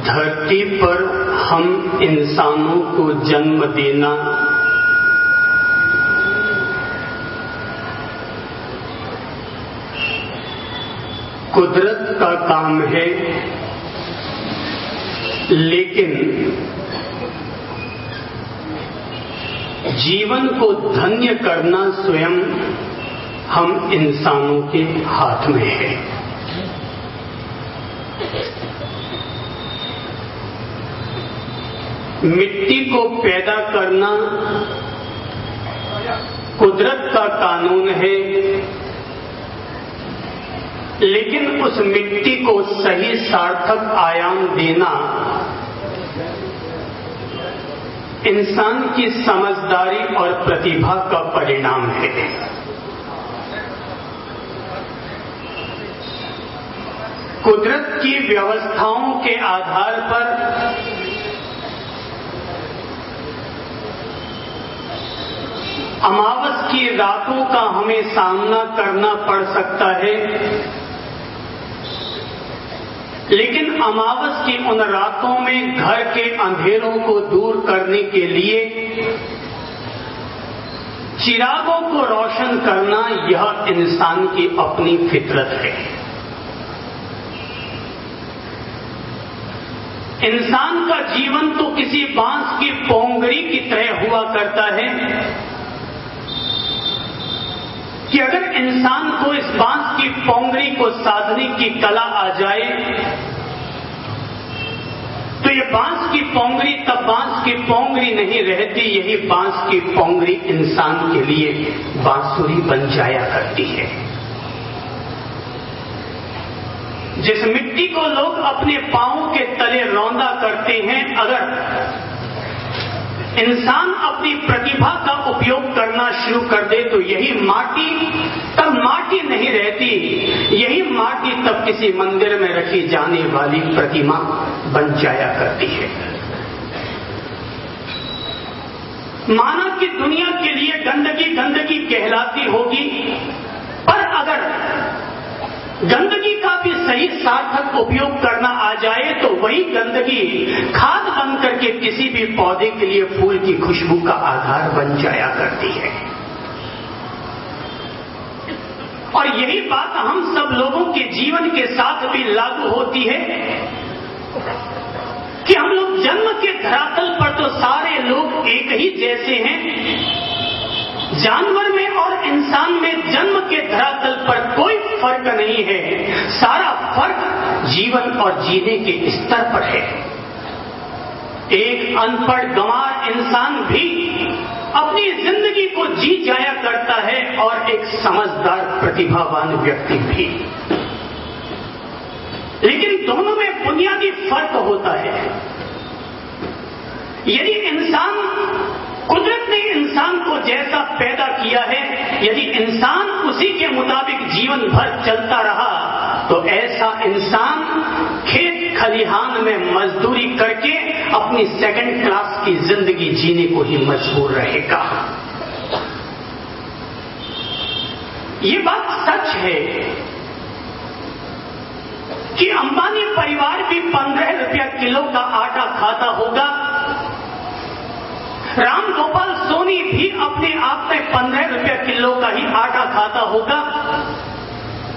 धरती पर हम इंसानों को जन्म देना कुदरत का काम है, लेकिन जीवन को धन्य करना स्वयं हम इंसानों के हाथ में है। मिट्टी को पैदा करना कुदरत का कानून है, लेकिन उस मिट्टी को सही सार्थक आयाम देना इंसान की समझदारी और प्रतिभा का परिणाम है। कुदरत की व्यवस्थाओं के आधार पर अमावस की रातों का हमें सामना करना पड़ सकता है, लेकिन अमावस की उन रातों में घर के अंधेरों को दूर करने के लिए चिरागों को रोशन करना यह इंसान की अपनी फितरत है। इंसान का जीवन तो किसी बांस की पोंगरी की तरह हुआ करता है कि अगर इंसान को इस बांस की पोंगरी को साधने की कला आ जाए तो ये बांस की पोंगरी तब बांस की पोंगरी नहीं रहती, यही बांस की पोंगरी इंसान के लिए बांसुरी बन जाया करती है। जिस मिट्टी को लोग अपने पांवों के तले रौंदा करते हैं, अगर इंसान अपनी प्रतिभा का उपयोग करना शुरू कर दे तो यही माटी तब माटी नहीं रहती, यही माटी तब किसी मंदिर में रखी जाने वाली प्रतिमा बन जाया करती है। माना कि दुनिया के लिए गंदगी गंदगी कहलाती होगी, पर अगर गंदगी का भी सही सार्थक उपयोग करना आ जाए तो वही गंदगी खाद बन करके किसी भी पौधे के लिए फूल की खुशबू का आधार बन जाया करती है। और यही बात हम सब लोगों के जीवन के साथ भी लागू होती है कि हम लोग जन्म के धरातल पर तो सारे लोग एक ही जैसे हैं। जानवर में और इंसान में जन्म के धरातल पर कोई फर्क नहीं है, सारा फर्क जीवन और जीने के स्तर पर है। एक अनपढ़ गंवार इंसान भी अपनी जिंदगी को जी जाया करता है और एक समझदार प्रतिभावान व्यक्ति भी, लेकिन दोनों में बुनियादी फर्क होता है। यदि इंसान कुदरत ने इंसान को जैसा पैदा किया है, यदि इंसान उसी के मुताबिक जीवन भर चलता रहा तो ऐसा इंसान खेत खलिहान में मजदूरी करके अपनी सेकंड क्लास की जिंदगी जीने को ही मजबूर रहेगा। ये बात सच है कि अंबानी परिवार भी 15 रुपया किलो का आटा खाता होगा, राम गोपाल सोनी भी अपने आप में 15 रुपया किलो का ही आटा खाता होगा,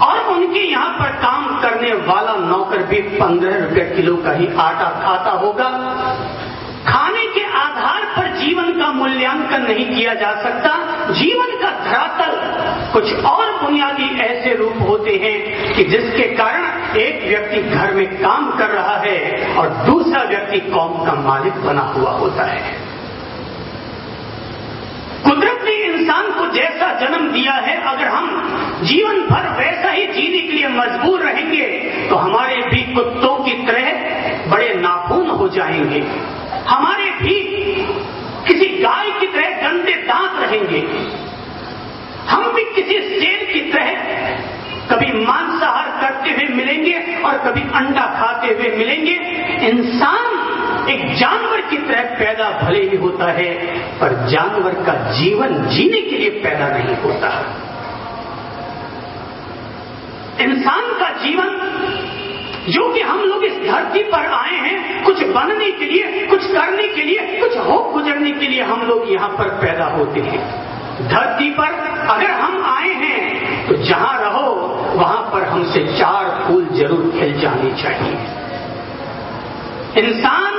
और उनके यहाँ पर काम करने वाला नौकर भी 15 रुपया किलो का ही आटा खाता होगा। खाने के आधार पर जीवन का मूल्यांकन नहीं किया जा सकता। जीवन का धरातल कुछ और बुनियादी ऐसे रूप होते हैं कि जिसके कारण एक व्यक्ति घर में काम कर रहा है और दूसरा व्यक्ति कौम का मालिक बना हुआ होता है। कुदरत ने इंसान को जैसा जन्म दिया है, अगर हम जीवन भर वैसा ही जीने के लिए मजबूर रहेंगे तो हमारे भी कुत्तों की तरह बड़े नाखून हो जाएंगे, हमारे भी किसी गाय की तरह गंदे दांत रहेंगे, हम भी किसी शेर की तरह कभी मांसाहार करते हुए मिलेंगे और कभी अंडा खाते हुए मिलेंगे। इंसान एक जानवर की तरह पैदा भले ही होता है, पर जानवर का जीवन जीने के लिए पैदा नहीं होता। इंसान का जीवन जो कि हम लोग इस धरती पर आए हैं, बनने के लिए, कुछ करने के लिए, कुछ हो गुजरने के लिए हम लोग यहाँ पर पैदा होते हैं। धरती पर अगर हम आए हैं तो जहाँ रहो वहाँ पर हमसे 4 फूल जरूर खिल जाने चाहिए। इंसान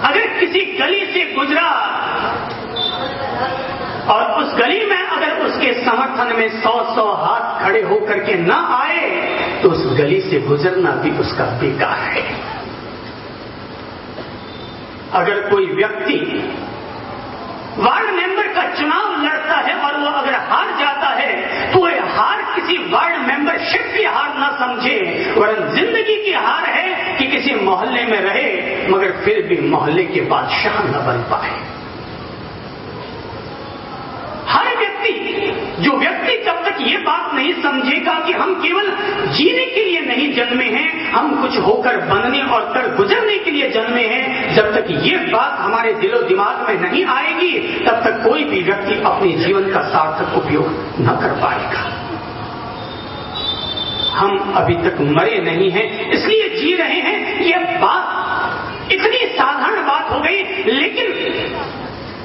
अगर किसी गली से गुजरा और उस गली में अगर उसके समर्थन में 100 हाथ खड़े होकर के न आए तो उस गली से गुजरना भी उसका बेकार है। अगर कोई व्यक्ति वार्ड मेंबर का चुनाव लड़ता है और वो अगर हार जाता है तो वह हार किसी वार्ड मेंबरशिप की हार ना समझे, वरन जिंदगी की हार है कि किसी मोहल्ले में रहे मगर फिर भी मोहल्ले के बादशाह न बन पाए। हर व्यक्ति, जो व्यक्ति जब तक ये बात नहीं समझेगा कि हम केवल जीने के लिए नहीं जन्मे हैं, हम कुछ होकर बनने और कर गुजरने के लिए जन्मे हैं, जब तक ये बात हमारे दिलो दिमाग में नहीं आएगी तब तक कोई भी व्यक्ति अपने जीवन का सार्थक उपयोग न कर पाएगा। हम अभी तक मरे नहीं हैं इसलिए जी रहे हैं, यह बात इतनी साधारण बात हो गई, लेकिन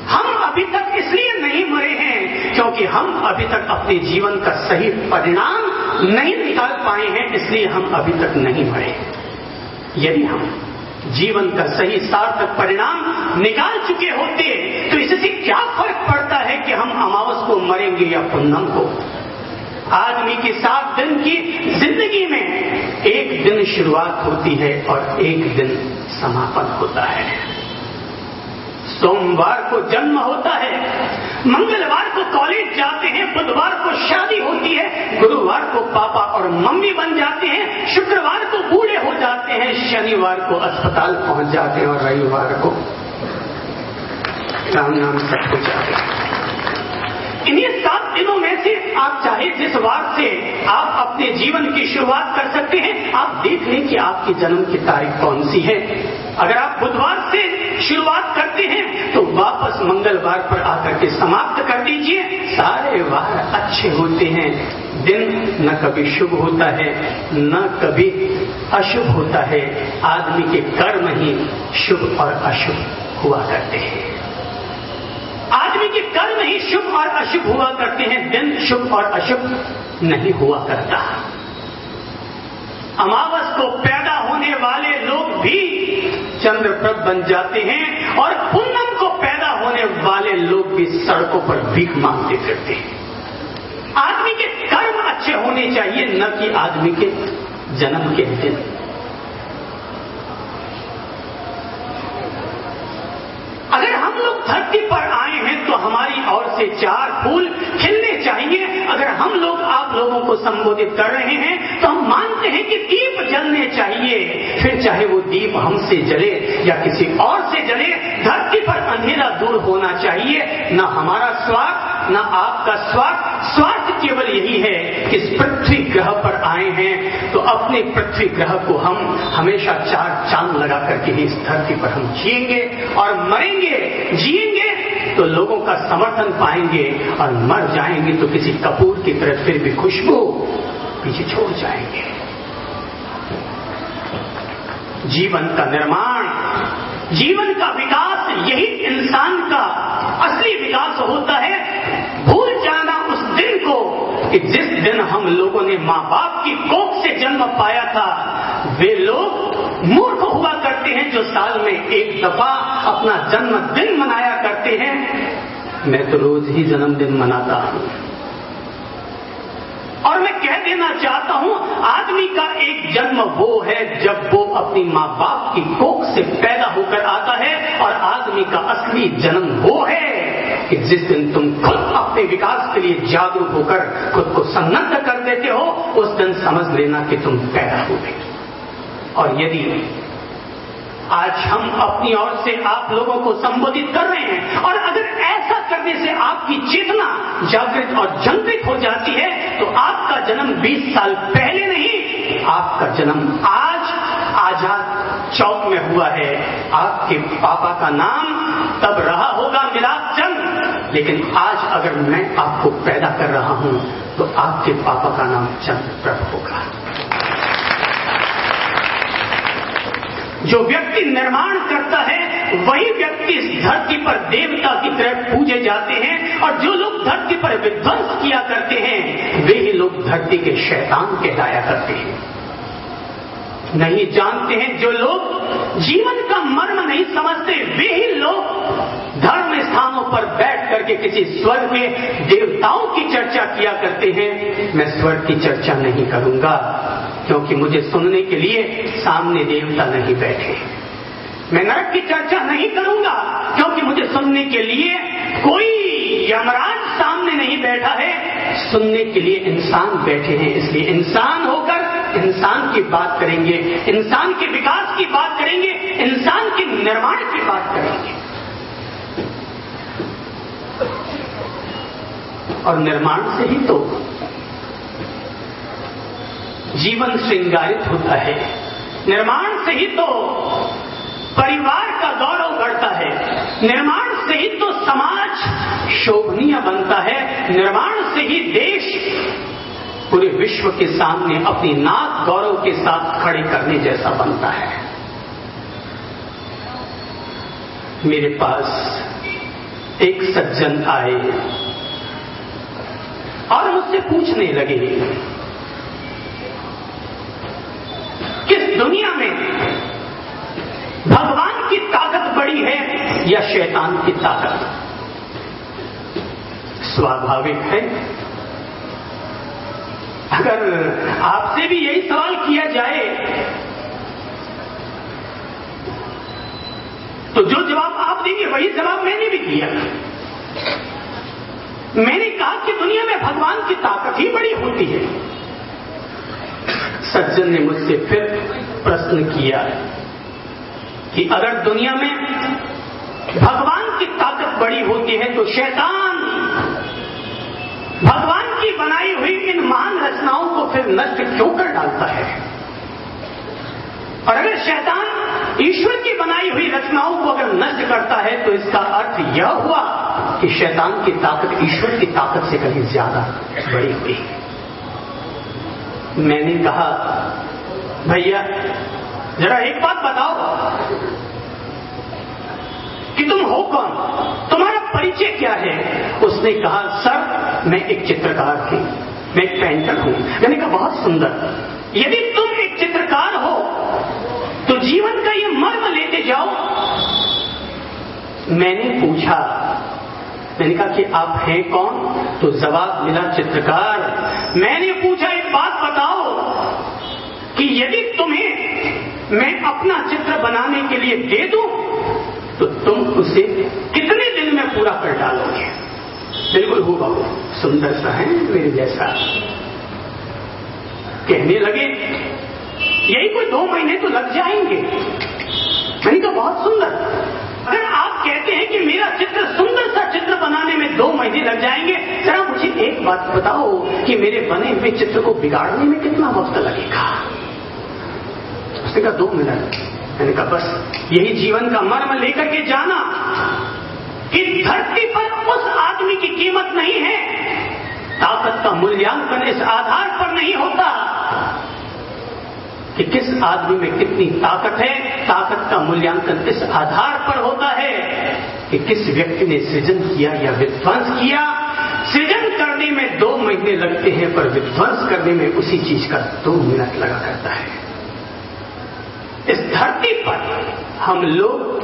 हम अभी तक इसलिए नहीं मरे हैं क्योंकि हम अभी तक अपने जीवन का सही परिणाम नहीं निकाल पाए हैं, इसलिए हम अभी तक नहीं मरे। यदि हम जीवन का सही सार्थक परिणाम निकाल चुके होते तो इससे क्या फर्क पड़ता है कि हम अमावस को मरेंगे या पूनम को। आदमी की 7 दिन की जिंदगी में एक दिन शुरुआत होती है और एक दिन समापन होता है। सोमवार को जन्म होता है, मंगलवार को कॉलेज जाते हैं, बुधवार को शादी होती है, गुरुवार को पापा और मम्मी बन जाते हैं, शुक्रवार को बूढ़े हो जाते हैं, शनिवार को अस्पताल पहुंच जाते हैं और रविवार को राम नाम सब कुछ जाते हैं। इन्हीं 7 दिनों में से आप चाहे जिस वार से आप अपने जीवन की शुरुआत कर सकते हैं। आप देख लें कि आपकी जन्म की तारीख कौन सी है। अगर आप बुधवार से शुरुआत करते हैं तो वापस मंगलवार पर आकर के समाप्त कर दीजिए। सारे वार अच्छे होते हैं। दिन न कभी शुभ होता है न कभी अशुभ होता है। आदमी के कर्म ही शुभ और अशुभ हुआ करते हैं। आदमी के कर्म ही शुभ और अशुभ हुआ करते हैं, दिन शुभ और अशुभ नहीं हुआ करता। अमावस को पैदा होने वाले लोग भी चंद्रप्रभ बन जाते हैं और पूनम को पैदा होने वाले लोग भी सड़कों पर भीख मांगते फिरते हैं। आदमी के कर्म अच्छे होने चाहिए, न कि आदमी के जन्म के दिन। अगर हम लोग धरती पर आए हैं तो हमारी ओर से 4 फूल खिलने चाहिए। अगर हम लोग आप लोगों को संबोधित कर रहे हैं तो हम मानते हैं कि दीप जलने चाहिए, फिर चाहे वो दीप हमसे जले या किसी और से जले, धरती पर अंधेरा दूर होना चाहिए। न हमारा स्वार्थ न आपका स्वार्थ। स्वार्थ केवल यही है कि इस पृथ्वी ग्रह पर आए हैं तो अपने पृथ्वी ग्रह को हम हमेशा 4 चांद लगा करके ही इस धरती पर हम जिएंगे और मरेंगे। जिएंगे तो लोगों का समर्थन पाएंगे और मर जाएंगे तो किसी कपूर की तरह फिर भी खुशबू पीछे छोड़ जाएंगे। जीवन का निर्माण, जीवन का विकास, यही इंसान का असली विकास होता है। भूल जाना उस दिन को कि जिस दिन हम लोगों ने माँ बाप की कोख से जन्म पाया था। वे लोग मूर्ख हुआ करते हैं जो साल में एक दफा अपना जन्मदिन मनाया करते हैं। मैं तो रोज ही जन्मदिन मनाता हूं और मैं कह देना चाहता हूं, आदमी का एक जन्म वो है जब वो अपनी माँ बाप की कोख से पैदा होकर आता है, और आदमी का असली जन्म वो है कि जिस दिन तुम खुद अपने विकास के लिए जागरूक होकर खुद को सन्नद्ध कर देते हो, उस दिन समझ लेना कि तुम पैदा हो गए। और यदि आज हम अपनी ओर से आप लोगों को संबोधित कर रहे हैं और अगर ऐसा करने से आपकी चेतना जागृत और जागृत हो जाती है तो आपका जन्म 20 साल पहले नहीं, आपका जन्म आज आजाद चौक में हुआ है। आपके पापा का नाम तब रहा होगा मिलाप चंद, लेकिन आज अगर मैं आपको पैदा कर रहा हूं तो आपके पापा का नाम चंद्रप्रभ होगा। जो व्यक्ति निर्माण करता है वही व्यक्ति इस धरती पर देवता की तरह पूजे जाते हैं, और जो लोग धरती पर विध्वंस किया करते हैं वे ही लोग धरती के शैतान कहलाया करते हैं। नहीं जानते हैं जो लोग जीवन का मर्म नहीं समझते, वे ही लोग धर्म स्थानों पर बैठ करके किसी स्वर्ग के देवताओं की चर्चा किया करते हैं। मैं स्वर्ग की चर्चा नहीं करूंगा, क्योंकि मुझे सुनने के लिए सामने देवता नहीं बैठे। मैं नरक की चर्चा नहीं करूंगा, क्योंकि मुझे सुनने के लिए कोई यमराज सामने नहीं बैठा है। सुनने के लिए इंसान बैठे हैं, इसलिए इंसान होकर इंसान की बात करेंगे, इंसान के विकास की बात करेंगे, इंसान के निर्माण की बात करेंगे। और निर्माण से ही तो जीवन श्रृंगारित होता है, निर्माण से ही तो परिवार का गौरव बढ़ता है, निर्माण से ही तो समाज शोभनीय बनता है, निर्माण से ही देश पूरे विश्व के सामने अपनी नाक गौरव के साथ खड़े करने जैसा बनता है। मेरे पास एक सज्जन आए और मुझसे पूछने लगे, किस दुनिया में भगवान की ताकत बड़ी है या शैतान की ताकत? स्वाभाविक है, अगर आपसे भी यही सवाल किया जाए तो जो जवाब आप देंगे वही जवाब मैंने भी दिया। मैंने कहा कि दुनिया में भगवान की ताकत ही बड़ी होती है। सज्जन ने मुझसे फिर प्रश्न किया कि अगर दुनिया में भगवान की ताकत बड़ी होती है तो शैतान भगवान की बनाई हुई इन महान रचनाओं को फिर नष्ट क्यों कर डालता है? और अगर शैतान ईश्वर की बनाई हुई रचनाओं को अगर नष्ट करता है तो इसका अर्थ यह हुआ कि शैतान की ताकत ईश्वर की ताकत से कहीं ज्यादा बड़ी हुई। मैंने कहा, भैया जरा एक बात बताओ कि तुम हो कौन, तुम्हारा परिचय क्या है? उसने कहा, सर मैं एक चित्रकार हूं, मैं एक पेंटर हूं। मैंने कहा, बहुत सुंदर। यदि तुम एक चित्रकार हो तो जीवन का ये मर्म लेते जाओ। मैंने पूछा, मैंने कहा कि आप हैं कौन? तो जवाब मिला, चित्रकार। मैंने पूछा, एक बात बताओ कि यदि तुम्हें मैं अपना चित्र बनाने के लिए दे दूं तो तुम उसे कितने दिन में पूरा कर डालोगे? बिल्कुल हूबहू सुंदर सा है, मेरे जैसा। कहने लगे, यही कोई 2 महीने तो लग जाएंगे। मैंने कहा, बहुत सुंदर। अगर आप कहते हैं कि मेरा चित्र, सुंदर सा चित्र बनाने में 2 महीने लग जाएंगे, जरा मुझे एक बात बताओ कि मेरे बने हुए चित्र को बिगाड़ने में कितना वक्त लगेगा? उसने कहा, 2 मिनट। मैंने कहा, बस यही जीवन का मर्म लेकर के जाना कि धरती पर उस आदमी की कीमत नहीं है। ताकत का मूल्यांकन इस आधार पर नहीं होता कि किस आदमी में कितनी ताकत है। ताकत का मूल्यांकन इस आधार पर होता है कि किस व्यक्ति ने सृजन किया या विध्वंस किया। सृजन करने में 2 महीने लगते हैं, पर विध्वंस करने में उसी चीज का 2 मिनट लगा करता है। इस धरती पर हम लोग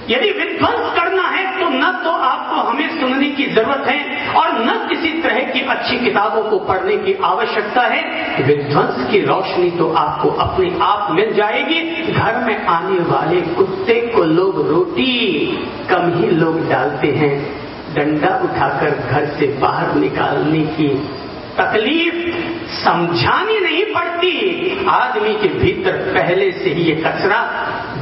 यदि विध्वंस करना है तो न तो आपको हमें सुनने की जरूरत है और न किसी तरह की अच्छी किताबों को पढ़ने की आवश्यकता है। विध्वंस की रोशनी तो आपको अपने आप मिल जाएगी। घर में आने वाले कुत्ते को लोग रोटी कम ही लोग डालते हैं, डंडा उठाकर घर से बाहर निकालने की तकलीफ समझानी नहीं पड़ती। आदमी के भीतर पहले से ही ये कचरा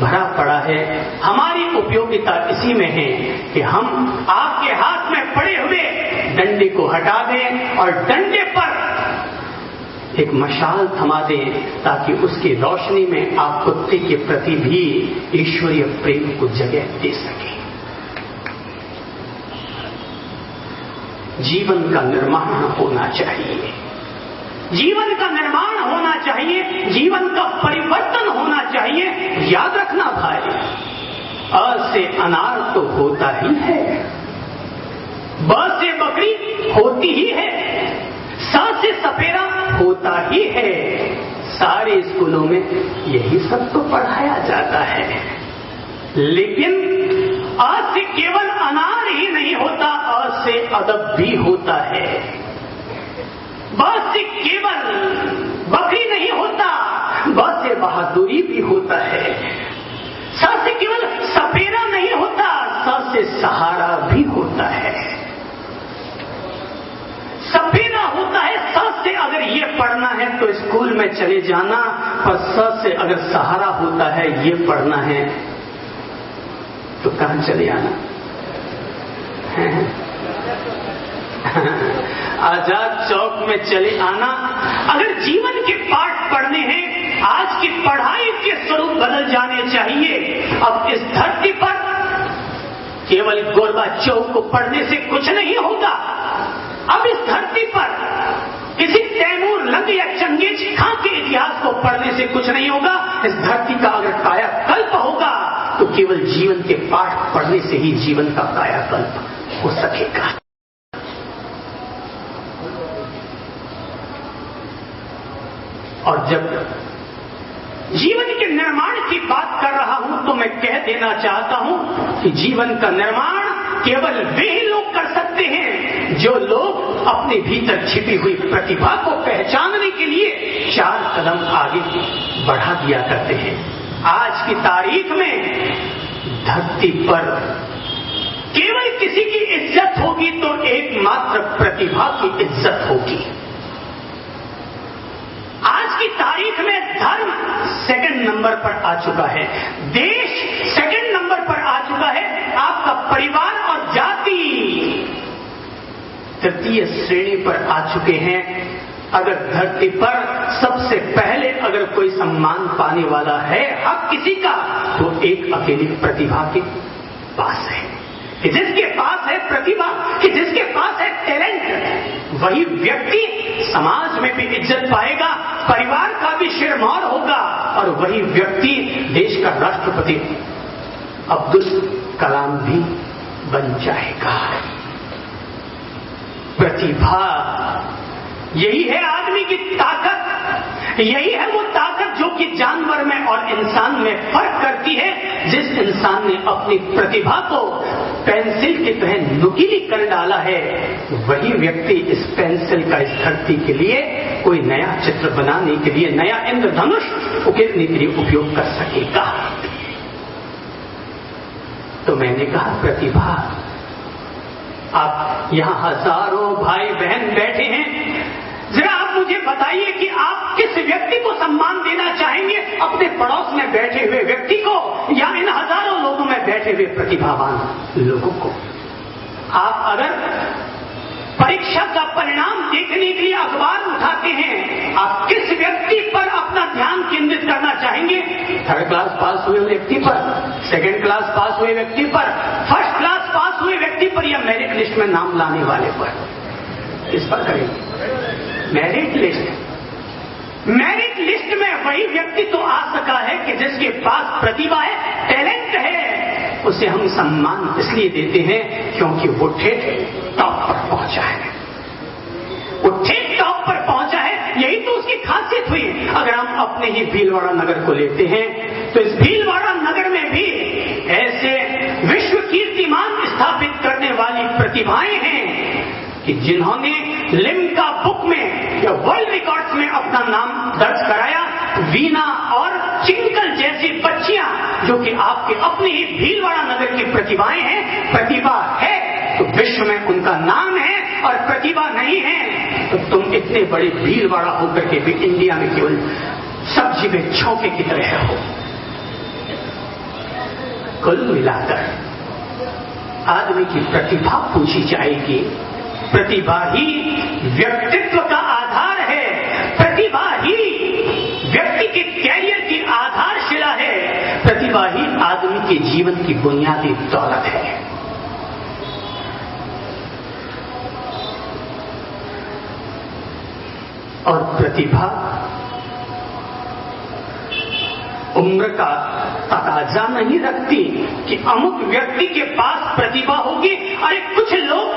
भरा पड़ा है। हमारी उपयोगिता इसी में है कि हम आपके हाथ में पड़े हुए डंडे को हटा दें और डंडे पर एक मशाल थमा दें, ताकि उसकी रोशनी में आप कुत्ते के प्रति भी ईश्वरीय प्रेम को जगह दे सकें। जीवन का निर्माण होना चाहिए। जीवन का निर्माण होना चाहिए, जीवन का परिवर्तन होना चाहिए। याद रखना भाई, अ से अनार तो होता ही है, ब से बकरी होती ही है, स से सपेरा होता ही है। सारे स्कूलों में यही सब तो पढ़ाया जाता है। लेकिन अ से केवल अनार ही नहीं होता, अ से अदब भी होता है। ब से केवल बकरी नहीं होता, ब से बहादुरी भी होता है। स से केवल सपेरा नहीं होता, स से सहारा भी होता है। सपेरा होता है, स से अगर ये पढ़ना है तो स्कूल में चले जाना, और स से अगर सहारा होता है ये पढ़ना है तो कहां चले आना? आजाद चौक में चले आना। अगर जीवन के पाठ पढ़ने हैं, आज की पढ़ाई के स्वरूप बदल जाने चाहिए। अब इस धरती पर केवल गोरबाचोव को पढ़ने से कुछ नहीं होगा। अब इस धरती पर किसी तैमूर लंग या चंगेज खां के इतिहास को पढ़ने से कुछ नहीं होगा। इस धरती का अगर कायाकल्प होगा तो केवल जीवन के पाठ पढ़ने से ही जीवन का कायाकल्प हो सकेगा। और जब जीवन के निर्माण की बात कर रहा हूं तो मैं कह देना चाहता हूं कि जीवन का निर्माण केवल वे ही लोग कर सकते हैं जो लोग अपने भीतर छिपी हुई प्रतिभा को पहचानने के लिए 4 कदम आगे बढ़ा दिया करते हैं। आज की तारीख में धरती पर केवल किसी की इज्जत होगी तो एकमात्र प्रतिभा की इज्जत होगी। आज की तारीख में धर्म सेकंड नंबर पर आ चुका है, देश सेकंड नंबर पर आ चुका है, आपका परिवार और जाति तृतीय श्रेणी पर आ चुके हैं। अगर धरती पर सबसे पहले अगर कोई सम्मान पाने वाला है हक किसी का तो एक अकेली प्रतिभा के पास है, कि जिसके पास है प्रतिभा, कि जिसके पास है टैलेंट, वही व्यक्ति समाज में भी इज्जत पाएगा, परिवार का भी सिरमौर होगा और वही व्यक्ति देश का राष्ट्रपति अब्दुल कलाम भी बन जाएगा। प्रतिभा यही है आदमी की ताकत, यही है वो ताकत जो कि जानवर में और इंसान में फर्क करती है। जिस इंसान ने अपनी प्रतिभा को पेंसिल की तरह नुकीली कर डाला है वही व्यक्ति इस पेंसिल का इस धरती के लिए कोई नया चित्र बनाने के लिए, नया इंद्रधनुष उकेरने के लिए उपयोग कर सकेगा। तो मैंने कहा प्रतिभा, आप यहां हजारों भाई बहन बैठे हैं, जरा आप मुझे बताइए कि आप किस व्यक्ति को सम्मान देना चाहेंगे, अपने पड़ोस में बैठे हुए व्यक्ति को या इन हजारों लोगों में बैठे हुए प्रतिभावान लोगों को? आप अगर परीक्षा का परिणाम देखने के लिए अखबार उठाते हैं, आप किस व्यक्ति पर अपना ध्यान केंद्रित करना चाहेंगे? 3rd क्लास पास हुए व्यक्ति पर, 2nd क्लास पास हुए व्यक्ति पर, 1st क्लास पास हुए व्यक्ति पर, या मेरिट लिस्ट में नाम लाने वाले पर? किस पर करेंगे? Merit list. मेरिट लिस्ट में वही व्यक्ति तो आ सका है कि जिसके पास प्रतिभा है, टैलेंट है। उसे हम सम्मान इसलिए देते हैं क्योंकि वो ठेठ टॉप पर पहुंचा है, वो ठेठ टॉप पर पहुंचा है, यही तो उसकी खासियत हुई। अगर हम अपने ही भीलवाड़ा नगर को लेते हैं तो इस भीलवाड़ा नगर में भी ऐसे विश्व कीर्तिमान स्थापित करने वाली प्रतिभाएं हैं कि जिन्होंने लिम्का बुक में या वर्ल्ड रिकॉर्ड्स में अपना नाम दर्ज कराया। वीना और चिंकल जैसी बच्चियां जो कि आपके अपने ही भीलवाड़ा नगर की प्रतिभाएं हैं, प्रतिभा है तो विश्व में उनका नाम है, और प्रतिभा नहीं है तो तुम इतने बड़े भीलवाड़ा होकर के भी इंडिया में केवल सब्जी में छौके की तरह हो। कुल मिलाकर आदमी की प्रतिभा पूछी जाएगी। प्रतिभा ही व्यक्तित्व का आधार है, प्रतिभा ही व्यक्ति के कैरियर की आधारशिला है, प्रतिभा ही आदमी के जीवन की बुनियादी दौलत है। और प्रतिभा उम्र का तकाजा नहीं रखती कि अमुक व्यक्ति के पास प्रतिभा होगी। अरे कुछ लोग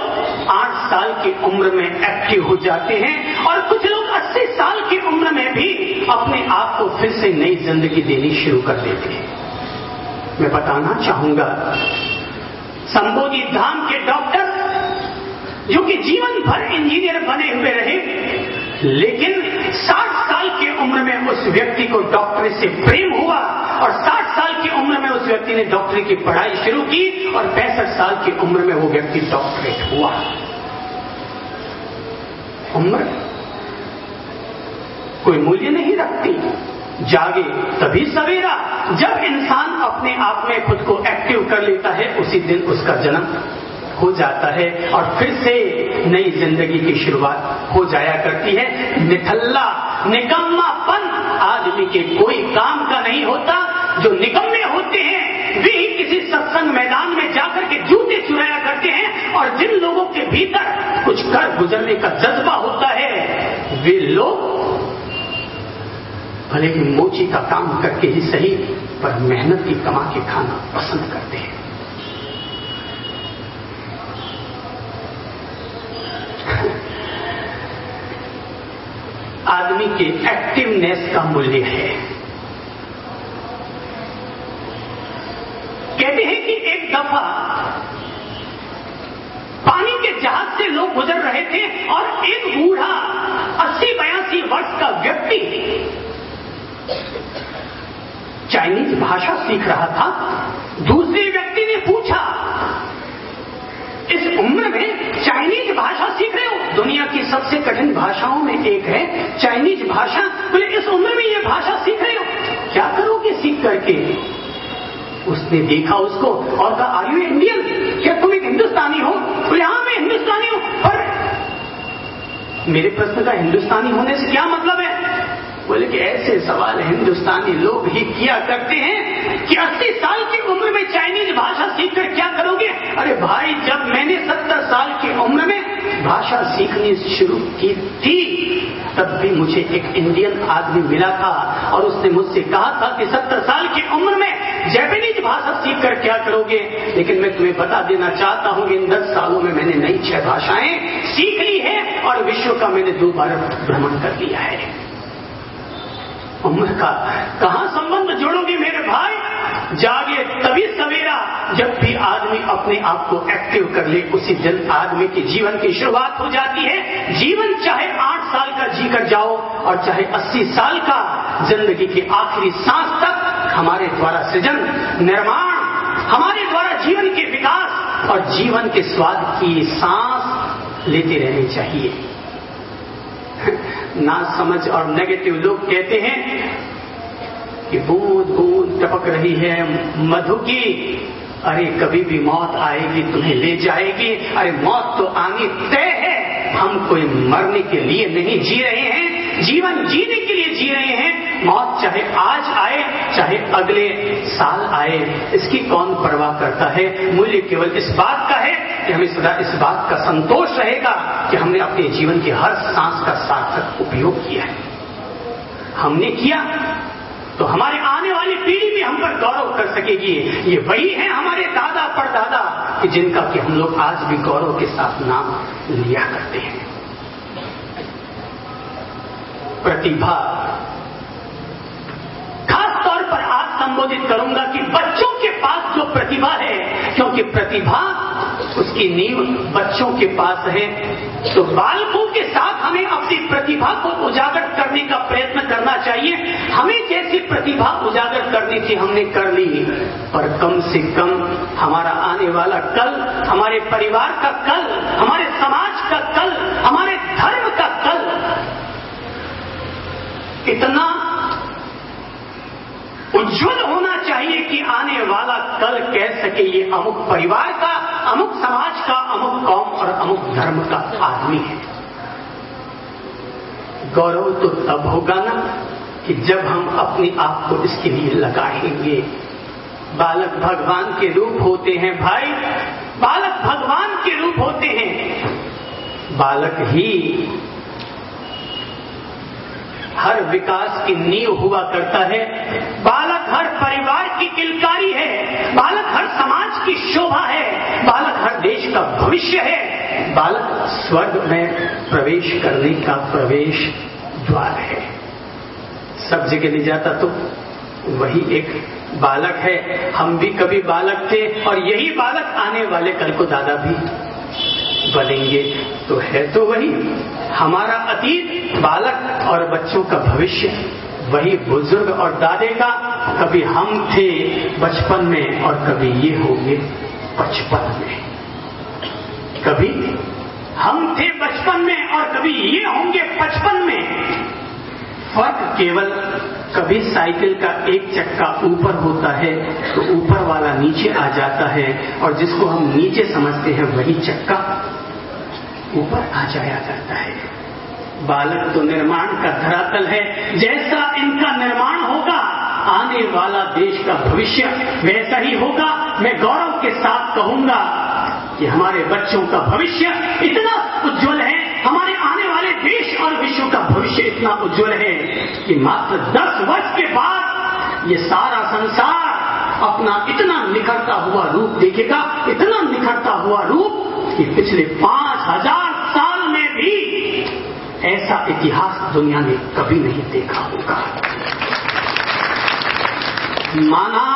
8 साल की उम्र में एक्टिव हो जाते हैं और कुछ लोग 80 साल की उम्र में भी अपने आप को फिर से नई जिंदगी देनी शुरू कर देते हैं। मैं बताना चाहूंगा, संबोधि धाम के डॉक्टर जो कि जीवन भर इंजीनियर बने हुए रहे, लेकिन 60 साल की उम्र में उस व्यक्ति को डॉक्टरी से प्रेम हुआ और 60 साल की उम्र में उस व्यक्ति ने डॉक्टरी की पढ़ाई शुरू की और 65 साल की उम्र में वो व्यक्ति डॉक्टरेट हुआ। उम्र कोई मूल्य नहीं रखती। जागे तभी सवेरा। जब इंसान अपने आप में खुद को एक्टिव कर लेता है, उसी दिन उसका जन्म हो जाता है और फिर से नई जिंदगी की शुरुआत हो जाया करती है। निठल्ला निकम्मापन आदमी के कोई काम का नहीं होता। जो निकम्मे होते हैं वे ही किसी सत्संग मैदान में जाकर के जूते चुराया करते हैं, और जिन लोगों के भीतर कुछ कर गुजरने का जज्बा होता है वे लोग भले ही मोची का काम करके ही सही, पर मेहनत की कमा के खाना पसंद करते हैं। आदमी के एक्टिवनेस का मूल्य है। कहते हैं कि एक दफा पानी के जहाज से लोग गुजर रहे थे और एक बूढ़ा 80-82 वर्ष का व्यक्ति चाइनीज भाषा सीख रहा था। दूसरे व्यक्ति ने पूछा, इस उम्र में चाइनीज भाषा सीख रहे हो? दुनिया की सबसे कठिन भाषाओं में एक है चाइनीज भाषा। बोले इस उम्र में ये भाषा सीख रहे हो, क्या करोगे सीख करके? उसने देखा उसको और कहा, आर यू इंडियन? क्या तुम एक हिंदुस्तानी हो? बोले हाँ मैं हिंदुस्तानी हूं। पर मेरे प्रश्न का हिंदुस्तानी होने से क्या मतलब है? बोले कि ऐसे सवाल हिंदुस्तानी लोग ही किया करते हैं कि 80 साल की उम्र में चाइनीज भाषा सीखकर क्या करोगे? अरे भाई, जब मैंने 70 साल की उम्र में भाषा सीखनी शुरू की थी तब भी मुझे एक इंडियन आदमी मिला था और उसने मुझसे कहा था कि 70 साल की उम्र में जापानीज भाषा सीखकर क्या करोगे? लेकिन मैं तुम्हें बता देना चाहता हूं कि इन 10 सालों में मैंने नई 6 भाषाएं सीख ली है और विश्व का मैंने 2 बार भ्रमण कर लिया है। उम्र का कहां संबंध जोड़ोगे मेरे भाई? जागे तभी सवेरा। जब भी आदमी अपने आप को एक्टिव कर ले, उसी दिन आदमी के जीवन की शुरुआत हो जाती है। जीवन चाहे 8 साल का जी कर जाओ और चाहे 80 साल का, जिंदगी की आखिरी सांस तक हमारे द्वारा सृजन, निर्माण, हमारे द्वारा जीवन के विकास और जीवन के स्वाद की सांस लेते रहनी चाहिए। ना समझ और नेगेटिव लोग कहते हैं कि बूंद बूंद टपक रही है मधु की, अरे कभी भी मौत आएगी तुम्हें ले जाएगी। अरे मौत तो आनी तय है। हम कोई मरने के लिए नहीं जी रहे हैं, जीवन जीने के लिए जी रहे हैं। मौत चाहे आज आए चाहे अगले साल आए, इसकी कौन परवाह करता है? मूल्य केवल इस बात का है कि हमें सदा इस बात का संतोष रहेगा कि हमने अपने जीवन की हर सांस का सार्थक उपयोग किया है। हमने किया तो हमारे आने वाली पीढ़ी भी हम पर गौरव कर सकेगी। ये वही है हमारे दादा परदादा कि जिनका कि हम लोग आज भी गौरव के साथ नाम लिया करते हैं। प्रतिभा, खास तौर पर आज संबोधित करूंगा कि बच्चों के पास जो प्रतिभा है, क्योंकि प्रतिभा उसकी नींव बच्चों के पास है, तो बालकों के साथ हमें अपनी प्रतिभा को उजागर करने का प्रयत्न करना चाहिए। हमें जैसी प्रतिभा उजागर करनी थी हमने कर ली, पर कम से कम हमारा आने वाला कल, हमारे परिवार का कल, हमारे समाज का कल, हमारे धर्म का कल इतना उज्जवल होना चाहिए कि आने वाला कल कह सके ये अमुक परिवार का, अमुक समाज का, अमुक कौम और अमुक धर्म का आदमी है। गौरव तो तब होगा ना कि जब हम अपने आप को इसके लिए लगाएंगे। बालक भगवान के रूप होते हैं भाई, बालक भगवान के रूप होते हैं। बालक ही हर विकास की नींव हुआ करता है। बालक हर परिवार की किलकारी है, बालक हर समाज की शोभा है, बालक हर देश का भविष्य है, बालक स्वर्ग में प्रवेश करने का प्रवेश द्वार है। सब जगह ले जाता तो वही एक बालक है। हम भी कभी बालक थे और यही बालक आने वाले कल को दादा भी बनेंगे। तो है तो वही हमारा अतीत बालक और बच्चों का भविष्य वही बुजुर्ग और दादे का। कभी हम थे बचपन में और कभी ये होंगे 55 में, कभी हम थे बचपन में और कभी ये होंगे 55 में। फर्क केवल कभी साइकिल का एक चक्का ऊपर होता है तो ऊपर वाला नीचे आ जाता है, और जिसको हम नीचे समझते हैं वही चक्का ऊपर आ जाया करता है। बालक तो निर्माण का धरातल है। जैसा इनका निर्माण होगा आने वाला देश का भविष्य वैसा ही होगा। मैं गौरव के साथ कहूंगा कि हमारे बच्चों का भविष्य इतना उज्जवल है, हमारे आने वाले देश और विश्व का भविष्य इतना उज्जवल है कि मात्र 10 वर्ष के बाद ये सारा संसार अपना इतना निखरता हुआ रूप देखेगा, इतना निखरता हुआ रूप कि पिछले 5000 साल में भी ऐसा इतिहास दुनिया ने कभी नहीं देखा होगा। माना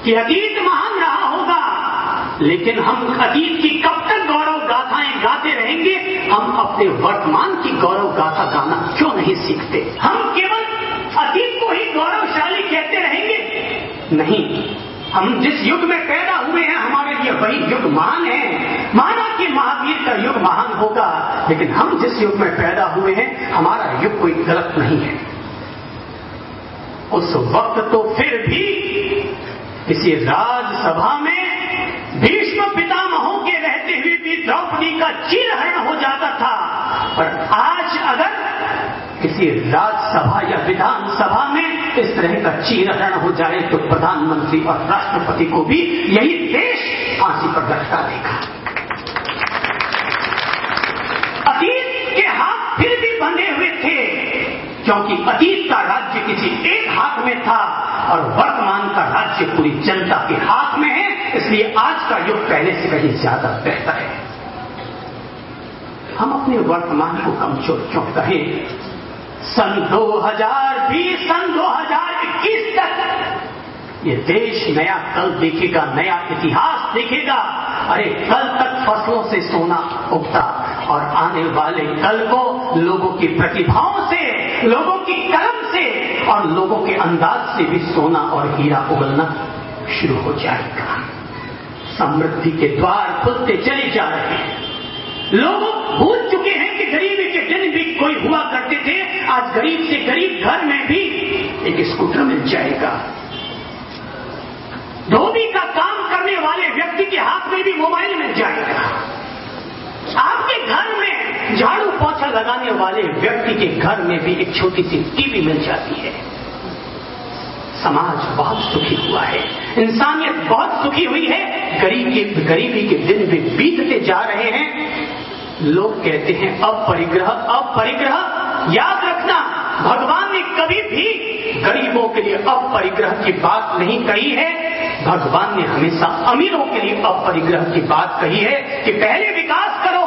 कि अतीत महान रहा होगा, लेकिन हम अतीत की कब तक गौरव गाथाएं गाते रहेंगे? हम अपने वर्तमान की गौरव गाथा गाना क्यों नहीं सीखते? हम केवल अतीत को ही गौरवशाली कहते रहेंगे? नहीं, हम जिस युग में पैदा हुए हैं हमारे लिए वही युग महान है। माना कि महावीर का युग महान होगा, लेकिन हम जिस युग में पैदा हुए हैं हमारा युग कोई गलत नहीं है। उस वक्त तो फिर भी किसी राजसभा में भीष्म पितामहों के रहते हुए भी द्रौपदी का चीरहरण हो जाता था, पर आज अगर किसी राज्यसभा या विधानसभा में इस तरह का चीरहरण हो जाए तो प्रधानमंत्री और राष्ट्रपति को भी यही देश फांसी पर लटका देगा। अतीत के हाथ फिर भी बंधे हुए थे, क्योंकि अतीत का राज्य किसी एक हाथ में था और वर्तमान का राज्य पूरी जनता के हाथ में है। इसलिए आज का युग पहले से कहीं ज्यादा बेहतर है। हम अपने वर्तमान को कमजोर क्यों कहें? सन 2020 सन 2021 तक ये देश नया कल देखेगा, नया इतिहास देखेगा। अरे कल तक फसलों से सोना उगता और आने वाले कल को लोगों की प्रतिभाओं से, लोगों की कलम से और लोगों के अंदाज से भी सोना और हीरा उगलना शुरू हो जाएगा। समृद्धि के द्वार खुलते चले जा रहे हैं। लोग भूल चुके हैं कि गरीबी के दिन भी कोई हुआ करते थे। आज गरीब से गरीब घर में भी एक स्कूटर मिल जाएगा। धोबी का काम करने वाले व्यक्ति के हाथ में भी मोबाइल मिल जाएगा। आपके घर में झाड़ू पोछा लगाने वाले व्यक्ति के घर में भी एक छोटी सी टीवी मिल जाती है। समाज बहुत सुखी हुआ है, इंसानियत बहुत सुखी हुई है। गरीबी के दिन भी बीतते जा रहे हैं। लोग कहते हैं अपरिग्रह, अपरिग्रह। याद रखना, भगवान ने कभी भी गरीबों के लिए अपरिग्रह की बात नहीं कही है। भगवान ने हमेशा अमीरों के लिए अपरिग्रह की बात कही है कि पहले विकास करो,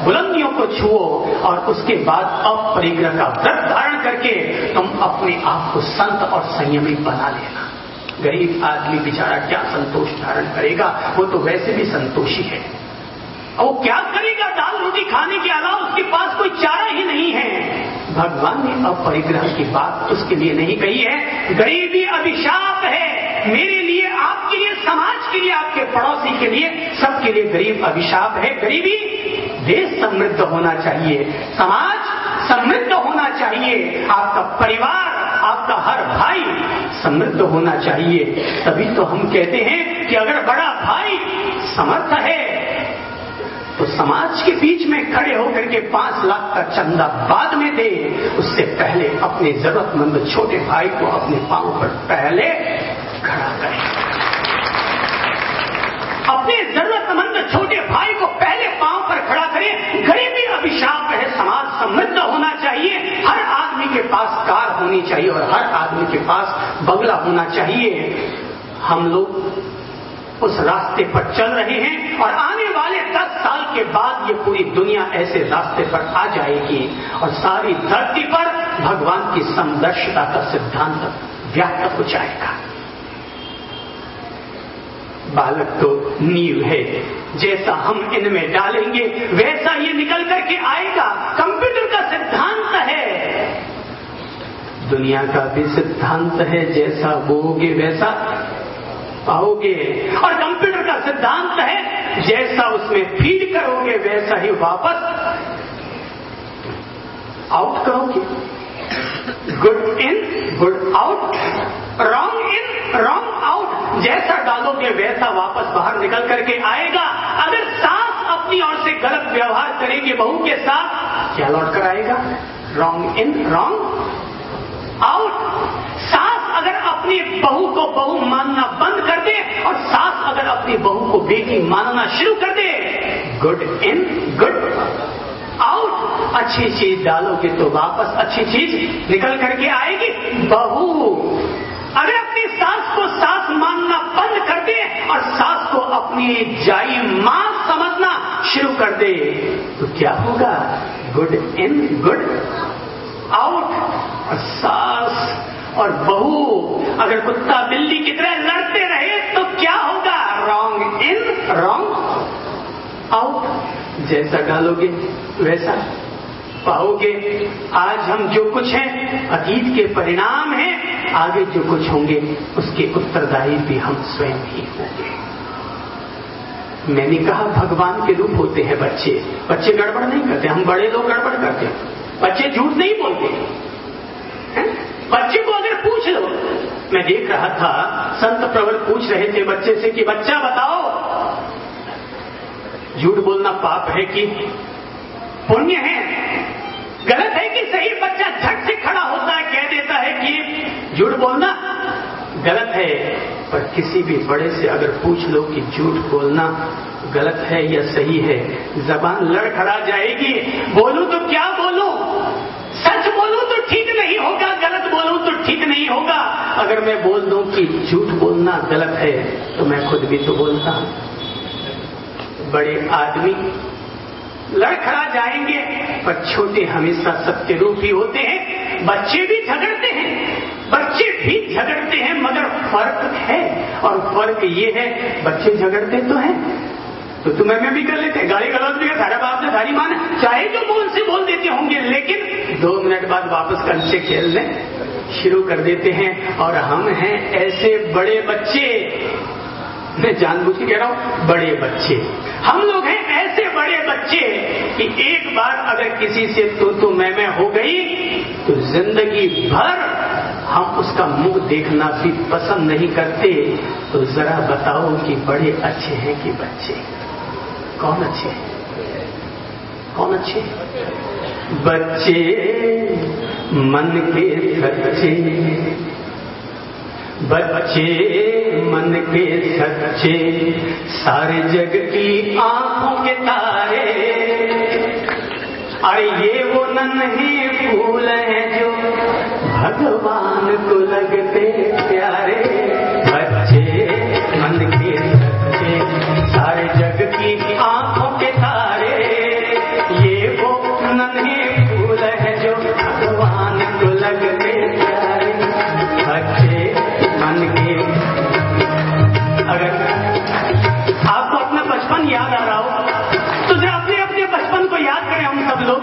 बुलंदियों को छुओ और उसके बाद अपरिग्रह का व्रत धारण करके तुम अपने आप को संत और संयमी बना लेना। गरीब आदमी बेचारा क्या संतोष धारण करेगा? वो तो वैसे भी संतोषी है। वो क्या करेगा? दाल रोटी खाने के अलावा उसके पास कोई चारा ही नहीं है। भगवान ने अपरिग्रह की बात उसके लिए नहीं कही है। गरीबी अभिशाप है मेरे लिए, आपके लिए, समाज के लिए, आपके पड़ोसी के लिए, सबके लिए गरीब अभिशाप है। गरीबी, देश समृद्ध होना चाहिए, समाज समृद्ध होना चाहिए, आपका परिवार, आपका हर भाई समृद्ध होना चाहिए। तभी तो हम कहते हैं कि अगर बड़ा भाई समर्थ है तो समाज के बीच में खड़े होकर के 5 लाख का चंदा बाद में दे, उससे पहले अपने जरूरतमंद छोटे भाई को अपने पांव पर पहले खड़ा करे। अपने जरूरतमंद छोटे भाई को पहले पांव पर खड़ा करे। गरीबी अभिशाप है, समाज समृद्ध होना चाहिए। हर आदमी के आनी चाहिए और हर आदमी के पास बंगला होना चाहिए। हम लोग उस रास्ते पर चल रहे हैं और आने वाले 10 साल के बाद ये पूरी दुनिया ऐसे रास्ते पर आ जाएगी और सारी धरती पर भगवान की समदर्शिता का सिद्धांत व्याप्त हो जाएगा। बालक तो नींव है, जैसा हम इनमें डालेंगे वैसा ये निकल करके आएगा। कंप्यूटर का सिद्धांत है, दुनिया का भी सिद्धांत है, जैसा बोओगे वैसा पाओगे। और कंप्यूटर का सिद्धांत है, जैसा उसमें फीड करोगे वैसा ही वापस आउट करोगे। Good in good out, wrong in wrong out, जैसा डालोगे वैसा वापस बाहर निकल करके आएगा। अगर सास अपनी ओर से गलत व्यवहार करेगी बहू के साथ, क्या लौट कर आएगा? Wrong in wrong out. सास अगर अपनी बहू को बहू मानना बंद कर दे और सास अगर अपनी बहू को बेटी मानना शुरू कर दे, गुड इन गुड आउट। अच्छी चीज डालोगे तो वापस अच्छी चीज निकल करके आएगी। बहू अगर अपनी सास को सास मानना बंद कर दे और सास को अपनी जाई मां समझना शुरू कर दे तो क्या होगा? Good in good out. और सास और बहू अगर कुत्ता बिल्ली की तरह लड़ते रहे तो क्या होगा? Wrong in wrong out. जैसा डालोगे वैसा पाओगे। आज हम जो कुछ हैं अतीत के परिणाम हैं, आगे जो कुछ होंगे उसके उत्तरदायी भी हम स्वयं ही होंगे। मैंने कहा भगवान के रूप होते हैं बच्चे। बच्चे गड़बड़ नहीं करते, हम बड़े लोग गड़बड़ करते हैं। बच्चे झूठ नहीं बोलते हैं? बच्चे को अगर पूछ लो, मैं देख रहा था संत प्रवर पूछ रहे थे बच्चे से कि बच्चा बताओ झूठ बोलना पाप है कि पुण्य है, गलत है कि सही? बच्चा झट से खड़ा होता है, कह देता है कि झूठ बोलना गलत है। पर किसी भी बड़े से अगर पूछ लो कि झूठ बोलना गलत है या सही है, जबान लड़खड़ा जाएगी। बोलूं तो क्या बोलूं? सच बोलूं तो ठीक नहीं होगा, गलत बोलूं तो ठीक नहीं होगा। अगर मैं बोल दूं कि झूठ बोलना गलत है तो मैं खुद भी तो बोलता हूं। बड़े आदमी लड़खड़ा जाएंगे, पर छोटे हमेशा सत्य रूप ही होते हैं। बच्चे भी झगड़ते हैं, बच्चे भी झगड़ते हैं, मगर फर्क है। और फर्क ये है, बच्चे झगड़ते तो हैं तो तुम्हें में भी कर लेते हैं, गाली गलौज भी, सारा बाप ने सारी माँ ने, चाहे जो मुंह से बोल देते होंगे, लेकिन 2 मिनट बाद वापस कंचे खेलने शुरू कर देते हैं। और हम हैं ऐसे बड़े बच्चे, मैं जानबूझ के कह रहा हूं बड़े बच्चे, हम लोग हैं ऐसे बड़े बच्चे कि एक बार अगर किसी से तू मैं हो गई तो जिंदगी भर हम उसका मुंह देखना भी पसंद नहीं करते। तो जरा बताओ कि बड़े अच्छे हैं कि बच्चे? कौन अच्छे हैं? कौन अच्छे? बच्चे मन के सच्चे, बच्चे मन के सच्चे, सारे जग की आंखों के तारे। अरे ये वो नन्हे फूल हैं जो भगवान को लगते प्यारे। बच्चे मन के सच्चे, सारे जग की आंखों के तारे। ये वो नन्हे फूल हैं जो भगवान को लगते प्यारे। बच्चे मन के। अगर आपको अपना बचपन याद आ रहा हो तो जरा अपने अपने बचपन को याद करें हम सब लोग,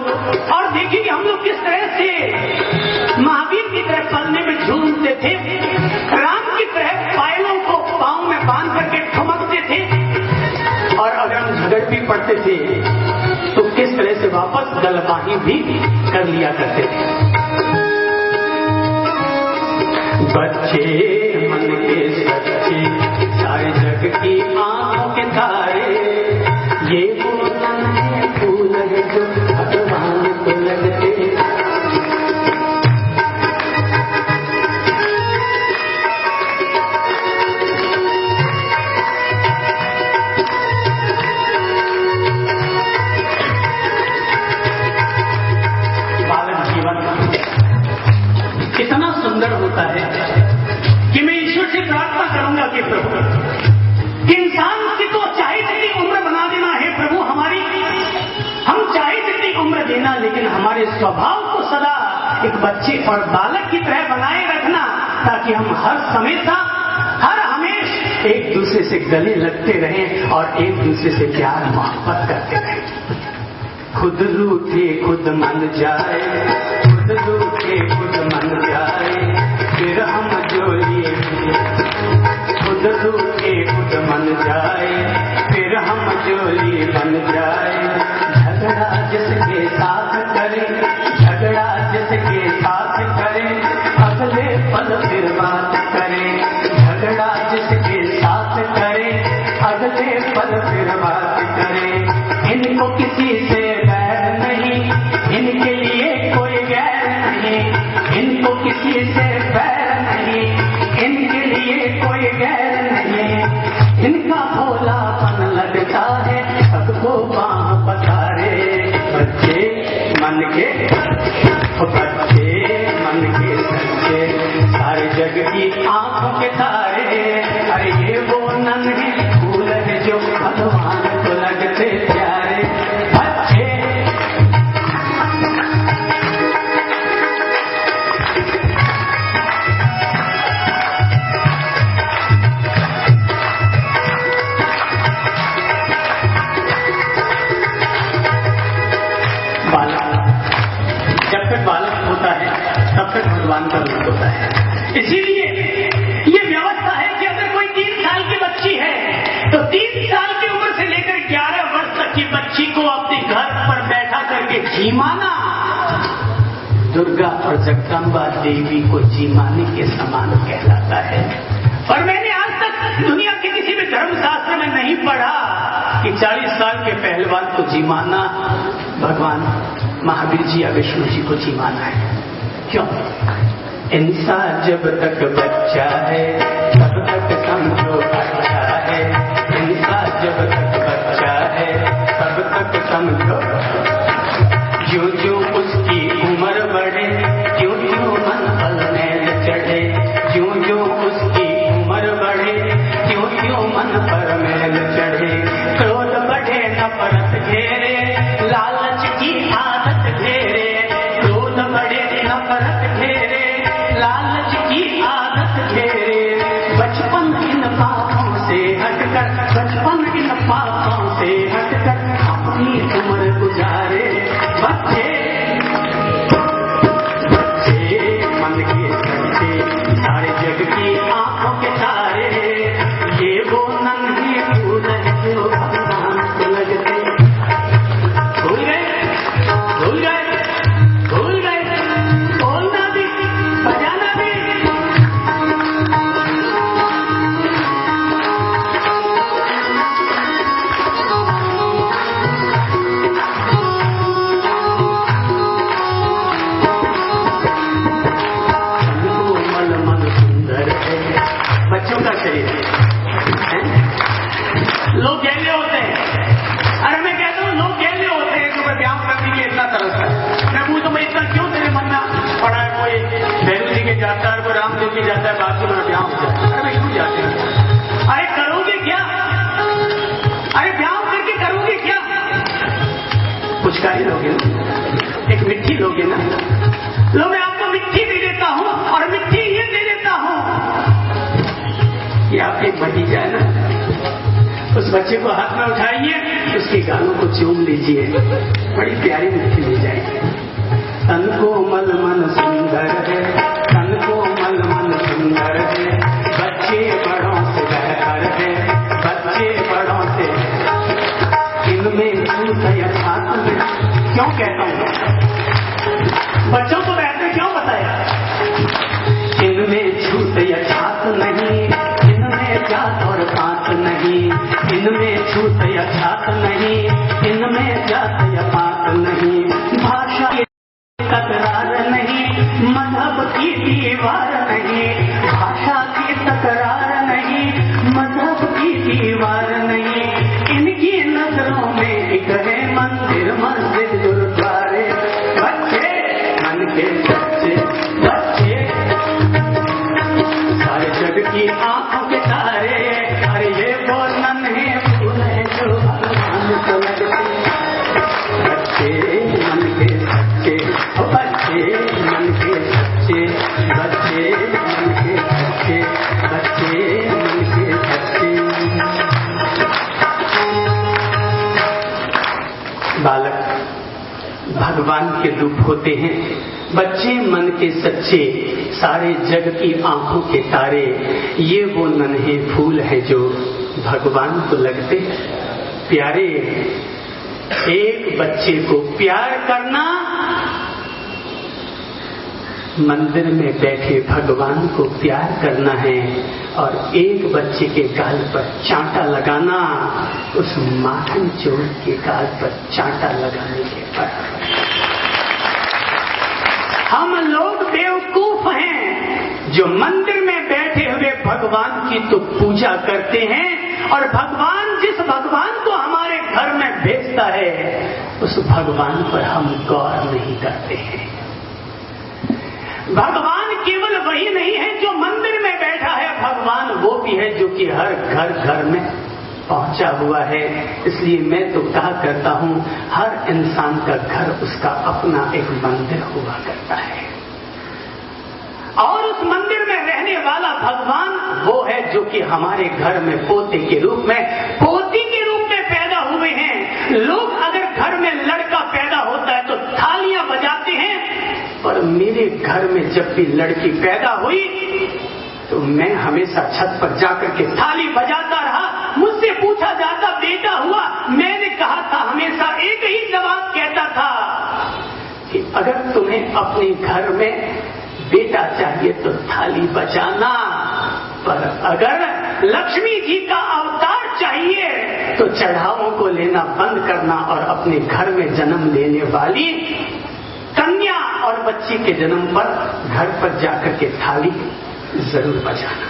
और देखिए कि हम लोग किस तरह से महावीर की तरह पलने में झूमते थे, राम की तरह पायलों को पांव में बांध करके ठुमकते थे, और अगर हम झगड़ भी पड़ते थे तो किस तरह से वापस गलबाही भी कर लिया करते थे। बच्चे मन के सच्चे, सारे जग की आंखों के तारे। ये वो नन्हे फूल है जो भगवान को लगते। बालक जीवन कितना स्वभाव को सदा एक बच्चे और बालक की तरह बनाए रखना, ताकि हम हर हमेशा एक दूसरे से गले लगते रहें और एक दूसरे से प्यार मोहब्बत करते रहें। खुद रूठे खुद मन जाए, खुद रूठे खुद मन जाए, फिर हम जोड़िए। खुद रूठे खुद मन जाए, फिर हम जोड़िए बन जाए। झगड़ा जिसके साथ करे, झगड़ा जिसके साथ करे, अगले पल फिर बात करे। झगड़ा जिसके साथ करे, अगले पल फिर बात करे। इनको किसी से बैर नहीं, इनके लिए कोई गैर नहीं। इनको किसी से बैर नहीं, इनके लिए कोई गैर नहीं। इनका भोलापन लगता है सबको बाह पसारे। बच्चे मन के सच्चे, सारे जग की आंखों के तारे। अरे ये वो नन्हे फूल है जो भगवान को लगते प्यारे। बच्चे जब तक बालक होता है तब तक भगवान का रूप होता है। इसीलिए ये व्यवस्था है कि अगर कोई 3 साल की बच्ची है तो 3 साल की उम्र से लेकर 11 वर्ष तक की बच्ची को अपने घर पर बैठा करके जीमाना दुर्गा और जगदम्बा देवी को जीमाने के समान कहलाता है। और मैंने आज तक दुनिया के किसी भी धर्मशास्त्र में नहीं पढ़ा कि 40 साल के पहलवान को जीमाना भगवान महावीर जी या विष्णु जी को जीमाना है। क्यों? इंसान जब तक बच्चा है तब तक समझो अच्छा है। इंसान जब तक बच्चा है तब तक समझो। जो जो उसकी उम्र बढ़े, जो जो मन पल में चढ़े। जो जो उसकी उम्र बढ़े, जो जो मन पर मैल चढ़े। क्रोध बढ़े नफरत घेरे, लालच की आदत घेरे। क्रोध बढ़े नफरत घेरे, लालच की आदत घेरे। बचपन इन पापों से हटकर, बचपन इन पापों से हटकर अपनी उम्र गुजारे। बच्चे मन के सच्चे, सारे जग की आंखों के तारे। ये वो नन्हे फूल है जो भगवान को लगते। भूल गए, भूल गए, भूल गए। बोलना भी, बजाना भी। बच्चों का शरीर है। लोग गहले होते हैं। अरे मैं कहता हूँ लोग गहले होते हैं जो व्यायाम करने के इतना तरसता है। मैं पूछता हूँ इतना क्यों तेरे मन में पड़ा है? कोई भैरू जी के जाता है, कोई रामदेव जी जाता है, बात में व्यायाम होता है। अरे मैं क्यों जाते हैं? अरे करोगे क्या? अरे व्यायाम करके करोगे क्या? पुचकारी लोगे ना, एक मिट्टी लोगे ना। लो मैं आपको मिट्टी दे देता हूँ और मिट्टी ये दे देता हूँ। ये आपके एक भतीजा है ना, उस बच्चे को हाथ में उठाइए, उसके गालों को चूम लीजिए, बड़ी प्यारी मिट्टी मिल जाएगी। तन को मल मन सुंदर है, तन को मल मन सुंदर है। बच्चे बड़ों से बेहतर है, बच्चे बड़ों से। इनमें छूत यथार्थ में क्यों कहता हूँ? बच्चों को बेहतर क्यों बताया? इनमें छूत यथार्थ नहीं, इनमें जात और पात नहीं। इनमें छूत यथार्थ नहीं, इनमें जात या पात नहीं। भाषा की तकरार नहीं, मजहब की दीवार नहीं। भाषा की तकरार नहीं, मजहब की दीवार नहीं। इनकी नजरों में एक है मंदिर, मस्जिद, गुरुद्वारे। बच्चे मन के सच्चे, बच्चे सारे जग की आंखों के तारे। अरे ये वो नन्हे फूल है जो भगवान को लगते। भगवान के रूप होते हैं। बच्चे मन के सच्चे, सारे जग की आंखों के तारे, ये वो नन्हे फूल है जो भगवान को लगते प्यारे। एक बच्चे को प्यार करना, मंदिर में बैठे भगवान को प्यार करना है, और एक बच्चे के गाल पर चांटा लगाना उस माखन चोर के गाल पर चांटा लगाने के बराबर। हम लोग बेवकूफ हैं जो मंदिर में बैठे हुए भगवान की तो पूजा करते हैं, और भगवान जिस भगवान को हमारे घर में भेजता है उस भगवान पर हम गौर नहीं करते हैं। भगवान केवल वही नहीं है जो मंदिर में बैठा है, भगवान वो भी है जो कि हर घर घर में पहुंचा हुआ है। इसलिए मैं तो कहा करता हूं, हर इंसान का घर उसका अपना एक मंदिर हुआ करता है, और उस मंदिर में रहने वाला भगवान वो है जो कि हमारे घर में पोते के रूप में, पोती के रूप में पैदा हुए हैं। लोग अगर घर में लड़का पैदा होता है तो थालियां बजाते हैं, पर मेरे घर में जब भी लड़की पैदा हुई तो मैं हमेशा छत पर जाकर के थाली बजाता रहा। मुझसे पूछा जाता बेटा हुआ, मैंने कहा था, हमेशा एक ही जवाब कहता था कि अगर तुम्हें अपने घर में बेटा चाहिए तो थाली बजाना, पर अगर लक्ष्मी जी का अवतार चाहिए तो चढ़ावों को लेना बंद करना, और अपने घर में जन्म लेने वाली कन्या और बच्ची के जन्म पर घर पर जाकर के थाली जरूर बजाना।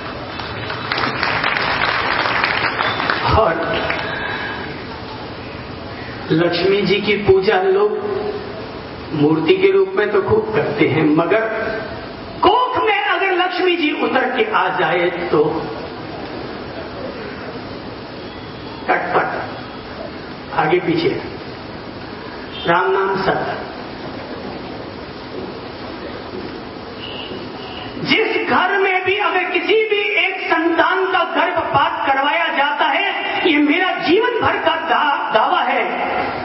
और लक्ष्मी जी की पूजा लोग मूर्ति के रूप में तो खूब करते हैं, मगर कोख में अगर लक्ष्मी जी उतर के आ जाए तो कटपट, आगे पीछे, राम नाम सत्य। जिस घर में भी अगर किसी भी एक संतान का गर्भपात करवाया जाता है, ये मेरा जीवन भर का दावा है,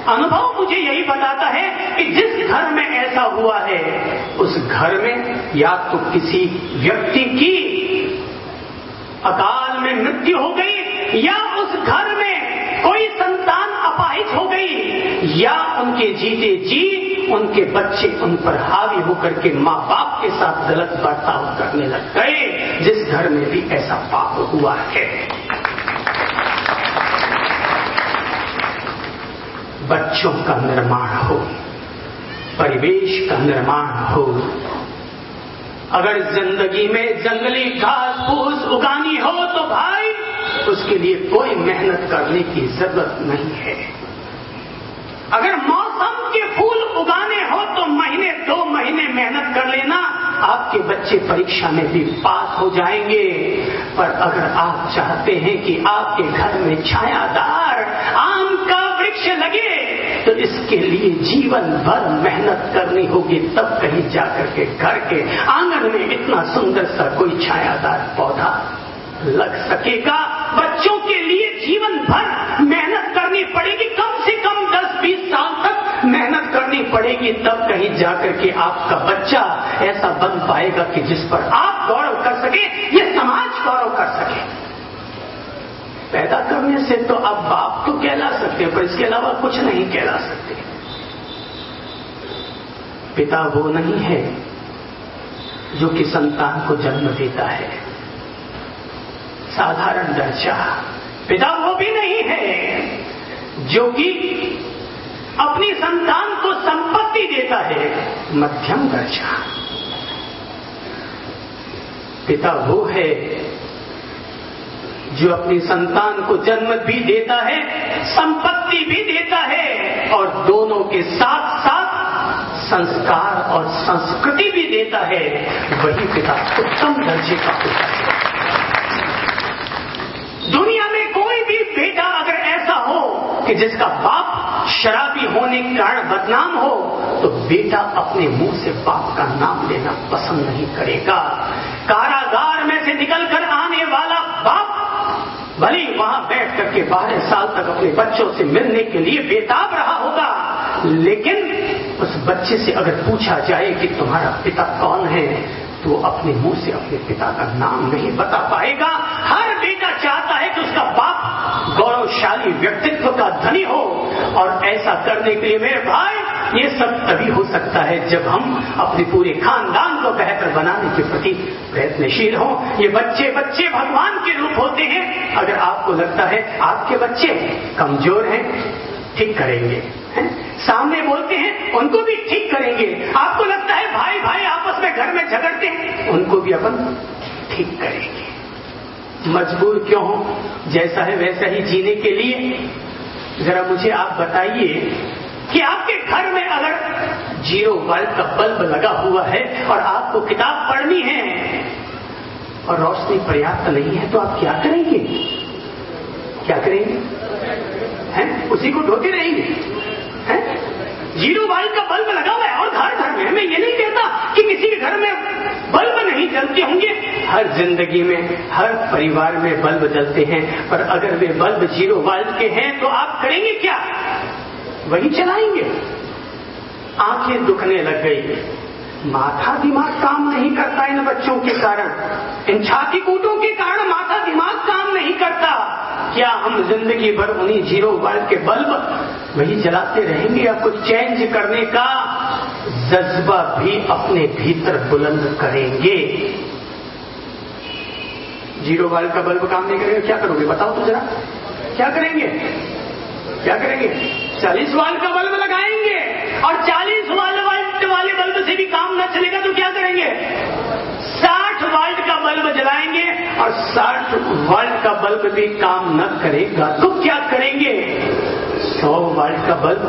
अनुभव मुझे यही बताता है कि जिस घर में ऐसा हुआ है उस घर में या तो किसी व्यक्ति की अकाल में मृत्यु हो गई, या उस घर में कोई संतान अपाहिज हो गई, या उनके जीते जी उनके बच्चे उन पर हावी होकर के माँ बाप के साथ गलत बर्ताव करने लग गए। जिस घर में भी ऐसा पाप हुआ है, बच्चों का निर्माण हो, परिवेश का निर्माण हो। अगर जिंदगी में जंगली घास फूस उगानी हो तो भाई उसके लिए कोई मेहनत करने की जरूरत नहीं है। अगर मौसम के फूल उगाने हो तो महीने 2 महीने मेहनत कर लेना, आपके बच्चे परीक्षा में भी पास हो जाएंगे। पर अगर आप चाहते हैं कि आपके घर में छायादार आम का वृक्ष लगे तो इसके लिए जीवन भर मेहनत करनी होगी, तब कहीं जाकर के घर के आंगन में इतना सुंदर सा कोई छायादार पौधा लग सकेगा। बच्चों के लिए जीवन भर मेहनत करनी पड़ेगी, कम से कम 10-20 साल तक मेहनत करनी पड़ेगी, तब कहीं जाकर के आपका बच्चा ऐसा बन पाएगा कि जिस पर आप गौरव कर सके, ये समाज गौरव कर सके। पैदा करने से तो आप बाप तो कहला सकते हैं, पर इसके अलावा कुछ नहीं कहला सकते। पिता वो नहीं है जो कि संतान को जन्म देता है, साधारण दर्जा। पिता वो भी नहीं है जो कि अपनी संतान को संपत्ति देता है, मध्यम दर्जा। पिता वो है जो अपनी संतान को जन्म भी देता है, संपत्ति भी देता है, और दोनों के साथ साथ संस्कार और संस्कृति भी देता है। वही पिता उत्तम दर्जे का होता है। दुनिया में कोई भी बेटा अगर ऐसा हो कि जिसका बाप शराबी होने के कारण बदनाम हो, तो बेटा अपने मुंह से बाप का नाम लेना पसंद नहीं करेगा। कारागार में से निकलकर आने वाला बाप भले वहां बैठ करके 12 साल तक अपने बच्चों से मिलने के लिए बेताब रहा होगा, लेकिन उस बच्चे से अगर पूछा जाए कि तुम्हारा पिता कौन है, तो वो अपने मुंह से अपने पिता का नाम नहीं बता पाएगा। हर बेटा चाहता है कि उसका बाप गौरवशाली व्यक्तित्व का धनी हो, और ऐसा करने के लिए मेरे भाई ये सब तभी हो सकता है जब हम अपने पूरे खानदान को बेहतर बनाने के प्रति प्रयत्नशील हों। ये बच्चे बच्चे भगवान के रूप होते हैं। अगर आपको लगता है आपके बच्चे कमजोर हैं, ठीक करेंगे, सामने बोलते हैं उनको भी ठीक करेंगे। आपको लगता है भाई भाई आपस में घर में झगड़ते हैं, उनको भी अपन ठीक करेंगे। मजबूर क्यों हो? जैसा है वैसा ही जीने के लिए जरा मुझे आप बताइए कि आपके घर में अगर 0 वोल्ट का बल्ब लगा हुआ है और आपको किताब पढ़नी है और रोशनी पर्याप्त नहीं है, तो आप क्या करेंगे? क्या करेंगे? हैं? उसी को ढोते रहेंगे? हैं? 0 वोल्ट का बल्ब लगा हुआ है और घर घर में, मैं ये नहीं कहता कि किसी के घर में बल्ब नहीं जलते होंगे, हर जिंदगी में हर परिवार में बल्ब जलते हैं, पर अगर वे बल्ब 0 वोल्ट के हैं तो आप करेंगे क्या? वही चलाएंगे। आंखें दुखने लग गई, माथा दिमाग काम नहीं करता इन बच्चों के कारण, इन छाती कूटों के कारण माथा दिमाग काम नहीं करता। क्या हम जिंदगी भर उन्हीं 0 वोल्ट के बल्ब वही जलाते रहेंगे, या कुछ चेंज करने का जज्बा भी अपने भीतर बुलंद करेंगे? 0 वोल्ट का बल्ब काम नहीं करेगा, क्या करोगे बताओ तो जरा? क्या करेंगे? क्या करेंगे? 40 वोल्ट का बल्ब लगाएंगे, और 40 वोल्ट वाले बल्ब से भी काम न चलेगा तो क्या करेंगे? 60 वोल्ट का बल्ब जलाएंगे, और 60 वोल्ट का बल्ब भी काम न करेगा तो क्या करेंगे? 100 वोल्ट का बल्ब।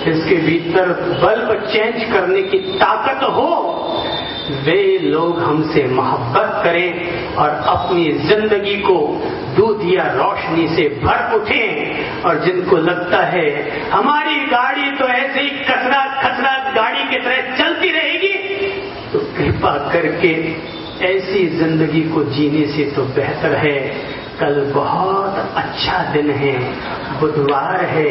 इसके भीतर बल्ब चेंज करने की ताकत हो, वे लोग हमसे मोहब्बत करें और अपनी जिंदगी को दूध या रोशनी से भर उठें। और जिनको लगता है हमारी गाड़ी तो ऐसे ही खचरा खचरा गाड़ी की तरह चलती रहेगी, तो कृपा करके ऐसी जिंदगी को जीने से तो बेहतर है कल बहुत अच्छा दिन है, बुधवार है,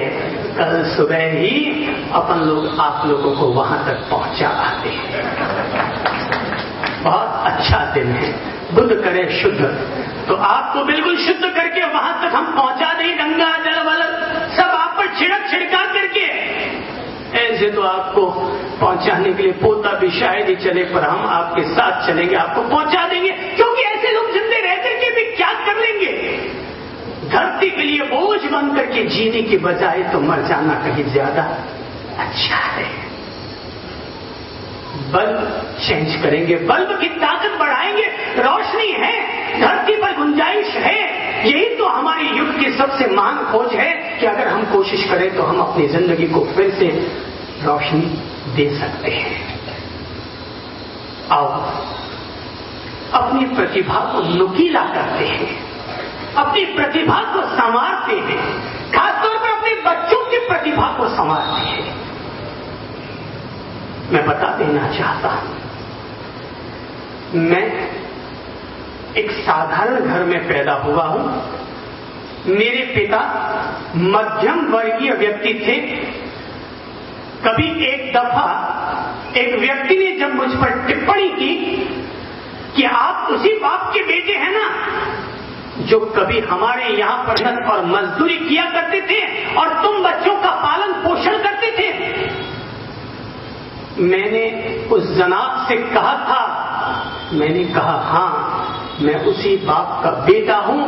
कल सुबह ही अपन लोग आप लोगों को वहां तक पहुंचा आते हैं। बहुत अच्छा दिन है, बुध करे शुद्ध, तो आपको बिल्कुल शुद्ध करके वहां तक हम पहुंचा दें। गंगा जल वल सब आप पर छिड़का करके, ऐसे तो आपको पहुंचाने के लिए पोता भी शायद ही चले, पर हम आपके साथ चलेंगे, आपको पहुंचा देंगे। क्योंकि ऐसे लोग जिंदे रह करके भी क्या कर लेंगे? धरती के लिए बोझ बन करके जीने की बजाय तो मर जाना कहीं ज्यादा अच्छा है। बल्ब चेंज करेंगे, बल्ब की ताकत बढ़ाएंगे। रोशनी है, धरती पर गुंजाइश है। यही तो हमारे युग की सबसे महान खोज है कि अगर हम कोशिश करें तो हम अपनी जिंदगी को फिर से रोशनी दे सकते हैं। आओ अपनी प्रतिभा को नुकीला करते हैं, अपनी प्रतिभा को संवारते हैं, खासतौर पर अपने बच्चों की प्रतिभा को संवारते हैं। मैं बता देना चाहता हूं, मैं एक साधारण घर में पैदा हुआ हूं। मेरे पिता मध्यम वर्गीय व्यक्ति थे। कभी एक दफा एक व्यक्ति ने जब मुझ पर टिप्पणी की कि आप उसी बाप के बेटे हैं ना जो कभी हमारे यहां पर मेहनत और मजदूरी किया करते थे और तुम बच्चों का पालन पोषण करते थे। मैंने उस जनाब से कहा था, मैंने कहा हाँ मैं उसी बाप का बेटा हूं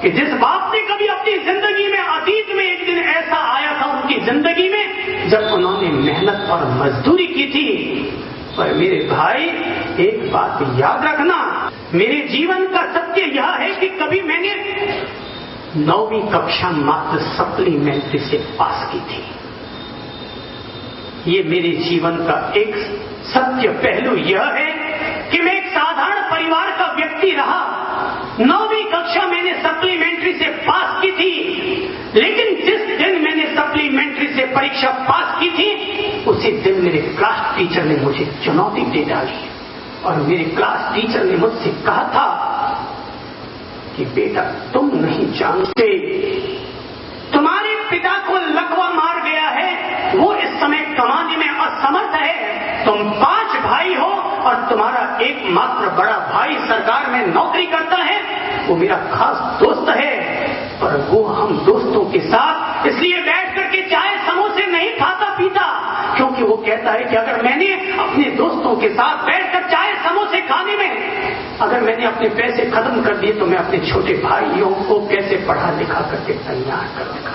कि जिस बाप ने कभी अपनी जिंदगी में अतीत में एक दिन ऐसा आया था उनकी जिंदगी में जब उन्होंने मेहनत और मजदूरी की थी। पर मेरे भाई एक बात याद रखना, मेरे जीवन का सत्य यह है कि कभी मैंने 9वीं कक्षा मात्र सप्लीमेंट्री से पास की थी। ये मेरे जीवन का एक सत्य पहलू यह है कि मैं एक साधारण परिवार का व्यक्ति रहा। 9वीं कक्षा मैंने सप्लीमेंट्री से पास की थी, लेकिन जिस दिन मैंने सप्लीमेंट्री से परीक्षा पास की थी उसी दिन मेरे क्लास टीचर ने मुझे चुनौती दे डाली और मेरे क्लास टीचर ने मुझसे कहा था कि बेटा तुम नहीं जानते, तुम्हारे पिता को लकवा मार गया है, वो इस कमाने में असमर्थ है, तुम 5 भाई हो और तुम्हारा एकमात्र बड़ा भाई सरकार में नौकरी करता है, वो मेरा खास दोस्त है, पर वो हम दोस्तों के साथ इसलिए बैठ करके चाय समोसे नहीं खाता पीता क्योंकि वो कहता है कि अगर मैंने अपने दोस्तों के साथ बैठकर चाय समोसे खाने में अगर मैंने अपने पैसे खत्म कर दिए तो मैं अपने छोटे भाइयों को कैसे पढ़ा लिखा करके तैयार करूंगा,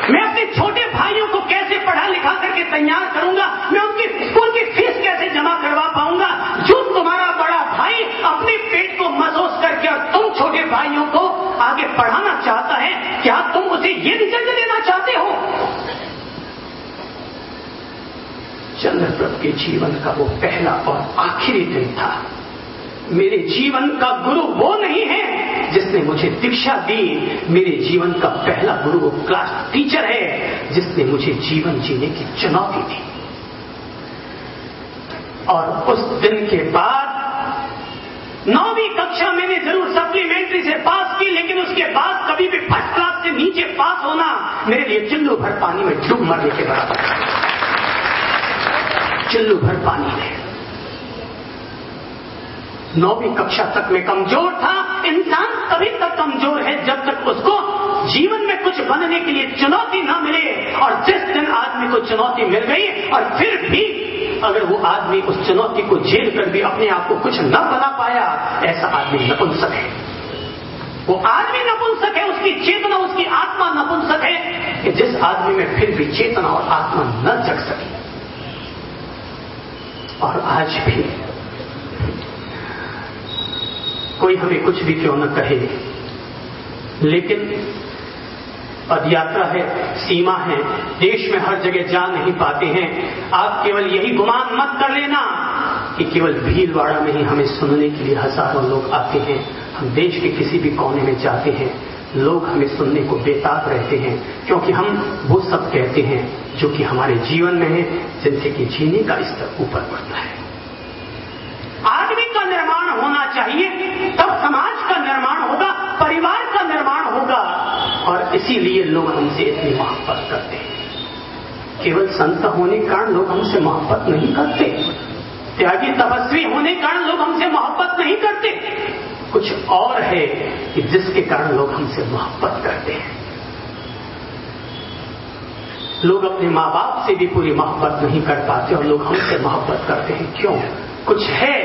मैं अपने छोटे भाइयों को कैसे पढ़ा लिखा करके तैयार करूंगा, मैं उनकी स्कूल की फीस कैसे जमा करवा पाऊंगा। जो तुम्हारा बड़ा भाई अपने पेट को मसोस करके और तुम छोटे भाइयों को आगे पढ़ाना चाहता है, क्या तुम उसे ये रिजल्ट देना चाहते हो? चंद्रप्रभ के जीवन का वो पहला और आखिरी दिन था। मेरे जीवन का गुरु वो नहीं है जिसने मुझे दीक्षा दी, मेरे जीवन का पहला गुरु वो क्लास टीचर है जिसने मुझे जीवन जीने की चुनौती दी। और उस दिन के बाद 9वीं कक्षा मैंने जरूर सप्लीमेंट्री से पास की, लेकिन उसके बाद कभी भी फर्स्ट क्लास से नीचे पास होना मेरे लिए चुल्लू भर पानी में डूब मरने के बराबर था। चुल्लू भर पानी में 9वीं कक्षा तक मैं कमजोर था। इंसान तभी तक कमजोर है जब तक उसको जीवन में कुछ बनने के लिए चुनौती ना मिले, और जिस दिन आदमी को चुनौती मिल गई और फिर भी अगर वो आदमी उस चुनौती को झेल कर भी अपने आप को कुछ न बना पाया, ऐसा आदमी नपुंसक है। वो आदमी नपुंसक है, उसकी चेतना, उसकी आत्मा नपुंसक है कि जिस आदमी में फिर भी चेतना और आत्मा न जग सके। और आज भी कोई हमें कुछ भी क्यों न कहे, लेकिन पदयात्रा है, सीमा है, देश में हर जगह जा नहीं पाते हैं। आप केवल यही गुमान मत कर लेना कि केवल भीलवाड़ा में ही हमें सुनने के लिए हजारों लोग आते हैं। हम देश के किसी भी कोने में जाते हैं, लोग हमें सुनने को बेताब रहते हैं, क्योंकि हम वो सब कहते हैं जो कि हमारे जीवन में है, जिनसे कि जीने का स्तर ऊपर बढ़ता है। आदमी का निर्माण होना चाहिए, तब समाज का निर्माण होगा, परिवार का निर्माण होगा, और इसीलिए लोग हमसे इतनी मोहब्बत करते हैं। केवल संत होने के कारण लोग हमसे मोहब्बत नहीं करते, त्यागी तपस्वी होने के कारण लोग हमसे मोहब्बत नहीं करते, कुछ और है कि जिसके कारण लोग हमसे मोहब्बत करते हैं। लोग अपने माँ बाप से भी पूरी मोहब्बत नहीं कर पाते और लोग हमसे मोहब्बत करते हैं। क्यों? कुछ है,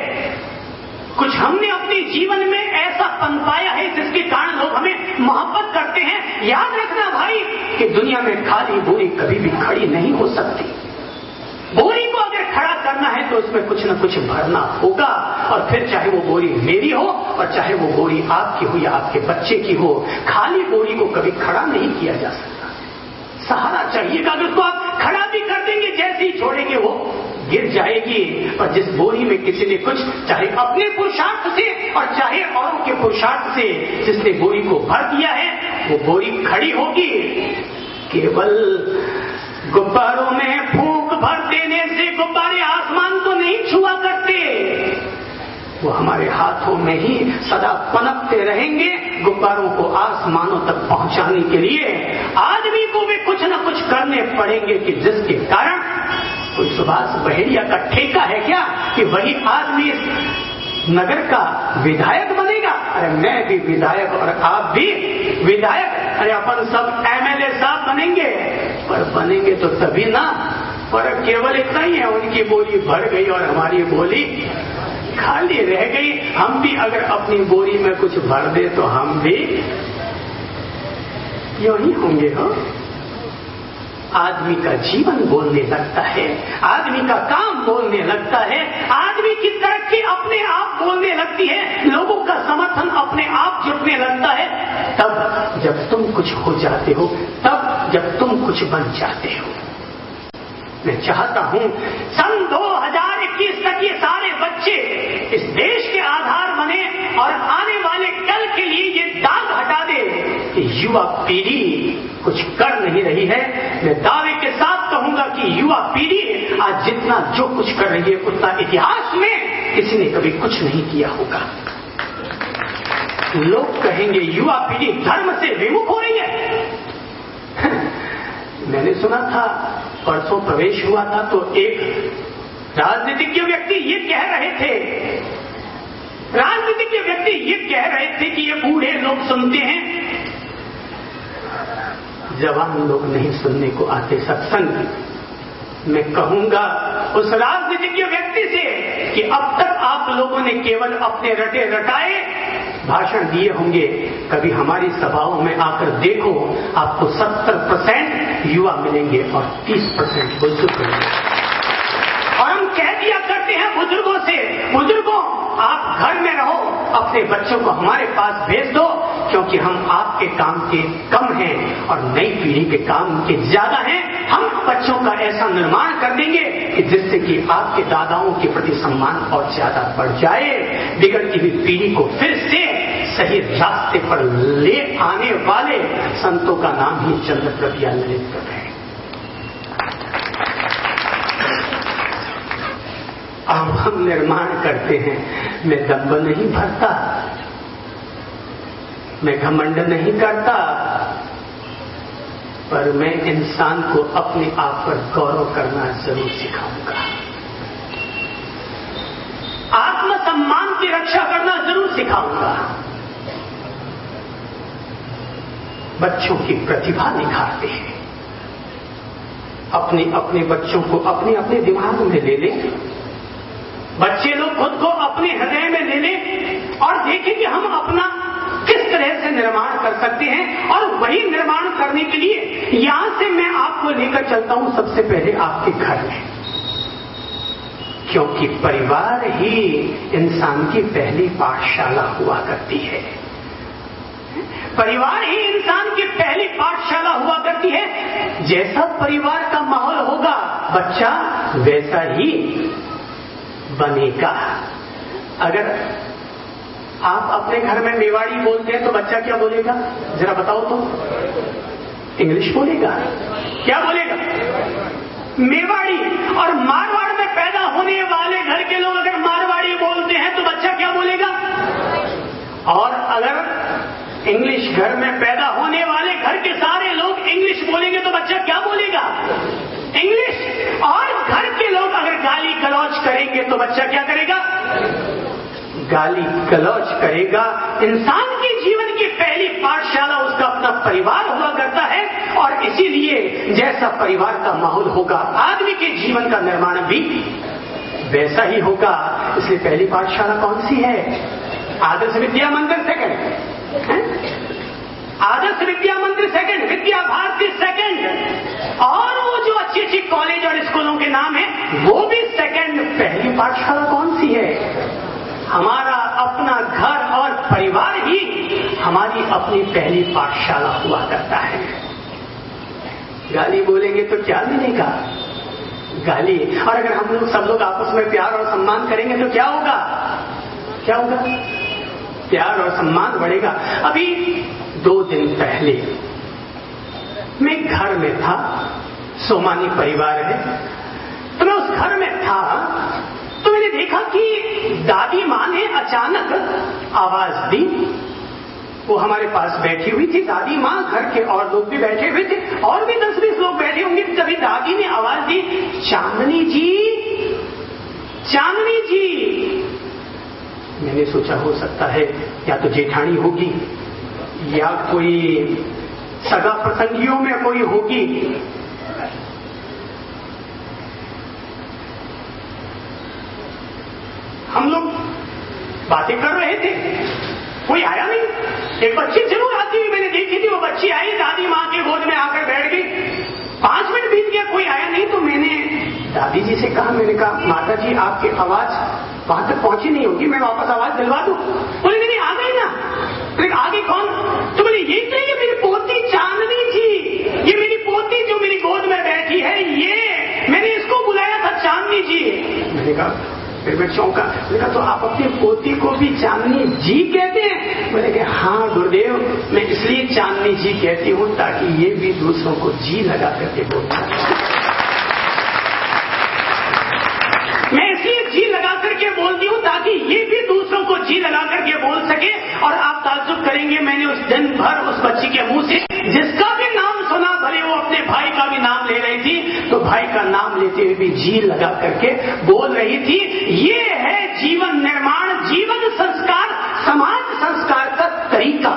कुछ हमने अपने जीवन में ऐसा पनपाया है जिसके कारण लोग हमें मोहब्बत करते हैं। याद रखना भाई कि दुनिया में खाली बोरी कभी भी खड़ी नहीं हो सकती। बोरी को अगर खड़ा करना है तो उसमें कुछ न कुछ भरना होगा, और फिर चाहे वो बोरी मेरी हो और चाहे वो बोरी आपकी हो या आपके बच्चे की हो, खाली बोरी को कभी खड़ा नहीं किया जा सकता। सहारा चाहिएगा। अगर उसको आप खड़ा भी कर देंगे, जैसे ही छोड़ेंगे वो गिर जाएगी। और जिस बोरी में किसी ने कुछ, चाहे अपने पुरुषार्थ से और चाहे औरों के पुरुषार्थ से, जिसने बोरी को भर दिया है, वो बोरी खड़ी होगी। केवल गुब्बारों में फूंक भर देने से गुब्बारे आसमान को नहीं छुआ करते, वो हमारे हाथों में ही सदा पनपते रहेंगे। गुब्बारों को आसमानों तक पहुंचाने के लिए आदमी को भी कुछ न कुछ करने पड़ेंगे, कि जिसके कारण कोई सुभाष बहेड़िया का ठेका है क्या कि वही आदमी नगर का विधायक बनेगा? अरे मैं भी विधायक और आप भी विधायक, अरे अपन सब एमएलए साहब बनेंगे, पर बनेंगे तो तभी ना। पर केवल इतना ही है, उनकी बोली भर गई और हमारी बोली खाली रह गई। हम भी अगर अपनी बोरी में कुछ भर दे तो हम भी यूं ही होंगे। हो, आदमी का जीवन बोलने लगता है, आदमी का काम बोलने लगता है, आदमी की तरक्की अपने आप बोलने लगती है, लोगों का समर्थन अपने आप जुटने लगता है, तब जब तुम कुछ हो जाते हो, तब जब तुम कुछ बन जाते हो। मैं चाहता हूं सन 2021 तक ये सारे बच्चे इस देश के आधार बने और आने वाले कल के लिए ये दाग हटा दे कि युवा पीढ़ी कुछ कर नहीं रही है। मैं दावे के साथ कहूंगा कि युवा पीढ़ी आज जितना जो कुछ कर रही है, उतना इतिहास में किसी ने कभी कुछ नहीं किया होगा। लोग कहेंगे युवा पीढ़ी धर्म से विमुख हो रही है। मैंने सुना था, परसों प्रवेश हुआ था तो एक राजनीतिज्ञ व्यक्ति ये कह रहे थे, राजनीतिज्ञ व्यक्ति ये कह रहे थे कि ये बूढ़े लोग सुनते हैं, जवान लोग नहीं सुनने को आते सत्संग। मैं कहूंगा उस राजनीतिज्ञ व्यक्ति से कि अब तक आप लोगों ने केवल अपने रटे रटाए भाषण दिए होंगे, कभी हमारी सभाओं में आकर देखो, आपको 70% युवा मिलेंगे और 30% बुजुर्ग मिलेंगे। और हम कह दिया करते हैं बुजुर्गों से, बुजुर्गों आप घर में रहो, अपने बच्चों को हमारे पास भेज दो, क्योंकि हम आपके काम के कम हैं और नई पीढ़ी के काम के ज्यादा हैं। हम बच्चों का ऐसा निर्माण कर देंगे कि जिससे कि आपके दादाओं के प्रति सम्मान और ज्यादा बढ़ जाए। बिगड़ती हुई पीढ़ी को फिर से सही रास्ते पर ले आने वाले संतों का नाम ही चंद्रप्रभा नरेंद्र है। अब हम निर्माण करते हैं, मैं दंभ नहीं भरता, मैं घमंड नहीं करता, पर मैं इंसान को अपने आप पर गौरव करना जरूर सिखाऊंगा, आत्मसम्मान की रक्षा करना जरूर सिखाऊंगा, बच्चों की प्रतिभा निखारते हैं। अपने अपने बच्चों को अपने अपने दिमाग में ले लें, बच्चे लोग खुद को अपने हृदय में ले लें और देखें कि हम अपना किस तरह से निर्माण कर सकते हैं। और वही निर्माण करने के लिए यहां से मैं आपको लेकर चलता हूं सबसे पहले आपके घर में, क्योंकि परिवार ही इंसान की पहली पाठशाला हुआ करती है। परिवार ही इंसान की पहली पाठशाला हुआ करती है। जैसा परिवार का माहौल होगा बच्चा वैसा ही बनेगा। अगर आप अपने घर में मेवाड़ी बोलते हैं तो बच्चा क्या बोलेगा, जरा बताओ तो? इंग्लिश बोलेगा। क्या बोलेगा? मेवाड़ी। और मारवाड़ में पैदा होने वाले घर के लोग अगर मारवाड़ी बोलते हैं तो बच्चा क्या बोलेगा? और अगर इंग्लिश घर में पैदा होने वाले घर के सारे लोग इंग्लिश बोलेंगे तो बच्चा क्या बोलेगा? इंग्लिश। और घर के लोग अगर गाली गलौज करेंगे तो बच्चा क्या करेगा? गाली गलौज करेगा। इंसान के जीवन की पहली पाठशाला उसका अपना परिवार हुआ करता है, और इसीलिए जैसा परिवार का माहौल होगा आदमी के जीवन का निर्माण भी वैसा ही होगा। इसलिए पहली पाठशाला कौन सी है? आदर्श विद्या मंदिर सेकंड, आदर्श विद्या मंदिर सेकंड, विद्या भारती सेकंड, और वो जो अच्छी अच्छी कॉलेज और स्कूलों के नाम है वो भी सेकंड। पहली पाठशाला कौन सी है? हमारा अपना घर और परिवार ही हमारी अपनी पहली पाठशाला हुआ करता है। गाली बोलेंगे तो क्या मिलेगा? गाली। और अगर हम लोग सब लोग आपस में प्यार और सम्मान करेंगे तो क्या होगा? क्या होगा? प्यार और सम्मान बढ़ेगा। अभी 2 दिन पहले मैं घर में था, सोमानी परिवार है, तो मैं उस घर में था तो मैंने देखा कि दादी माँ ने अचानक आवाज दी। वो हमारे पास बैठी हुई थी दादी माँ, घर के और लोग भी बैठे हुए थे, और भी 10-20 लोग बैठे होंगे। तभी दादी ने आवाज दी, चांदनी जी, चांदनी जी। मैंने सोचा हो सकता है या तो जेठानी होगी या कोई सगा प्रसंगियों में कोई होगी। हम लोग बातें कर रहे थे, कोई आया नहीं। एक बच्ची जरूर आती हुई मैंने देखी थी, वो बच्ची आई, दादी माँ के गोद में आकर बैठ गई। 5 मिनट बीत गया, कोई आया नहीं। तो मैंने दादी जी से कहा, मैंने कहा माता जी आपकी आवाज वहां तक पहुंची नहीं होगी, मैं वापस आवाज दिलवा दूं? बोले नहीं, आ गई ना। लेकिन आगे कौन? तो बोले ये मेरी पोती चांदनी जी, ये मेरी पोती जो मेरी गोद में बैठी है, ये मैंने इसको बुलाया था चांदनी जी। मैंने कहा, फिर मैं चौंका। मैंने कहा तो आप अपनी पोती को भी चांदनी जी कहते हैं? मैंने कहा हाँ गुरुदेव, मैं इसलिए चांदनी जी कहती हूँ ताकि ये भी दूसरों को जी लगा करके बोलता है। मैं इसलिए जी लगा करके बोलती हूँ ताकि ये भी दूसरों को जी लगा करके बोल सके। और आप ताज्जुब करेंगे, मैंने उस दिन भर उस बच्ची के मुंह से जिसका भी नाम सुना, भले वो अपने भाई का भी भाई का नाम लेते हुए भी जी लगा करके बोल रही थी, ये है जीवन निर्माण, जीवन संस्कार, समाज संस्कार का तरीका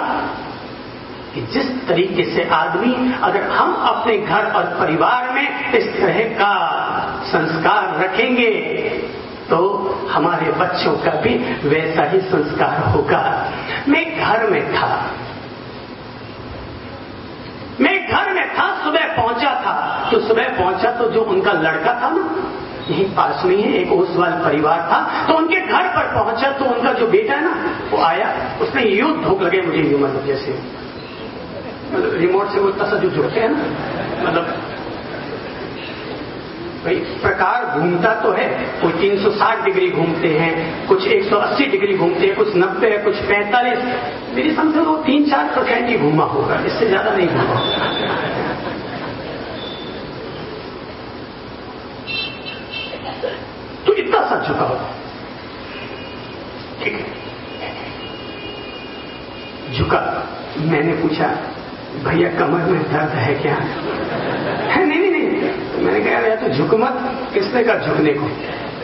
कि जिस तरीके से आदमी, अगर हम अपने घर और परिवार में इस तरह का संस्कार रखेंगे तो हमारे बच्चों का भी वैसा ही संस्कार होगा। मैं घर में था, सुबह पहुंचा तो जो उनका लड़का था ना, यहीं पास में ही एक ओसवाल परिवार था, तो उनके घर पर पहुंचा तो उनका जो बेटा है ना वो आया, उसने यूं धोख लगे मुझे, यूं मतलब जैसे मतलब रिमोट से वो तसा जो जुड़ते हैं ना, मतलब भाई प्रकार घूमता तो है, कोई 360 डिग्री घूमते हैं, कुछ 180 डिग्री घूमते हैं, कुछ 90 है, कुछ 45, मेरी समझ वो 3-4% ही घूमा होगा, इससे ज्यादा नहीं घूमा होगा। तो इतना सा झुका हो, ठीक है, झुका। मैंने पूछा, भैया कमर में दर्द है क्या? है नहीं। मैंने कहा यार तो झुक मत, किसने कहा झुकने को,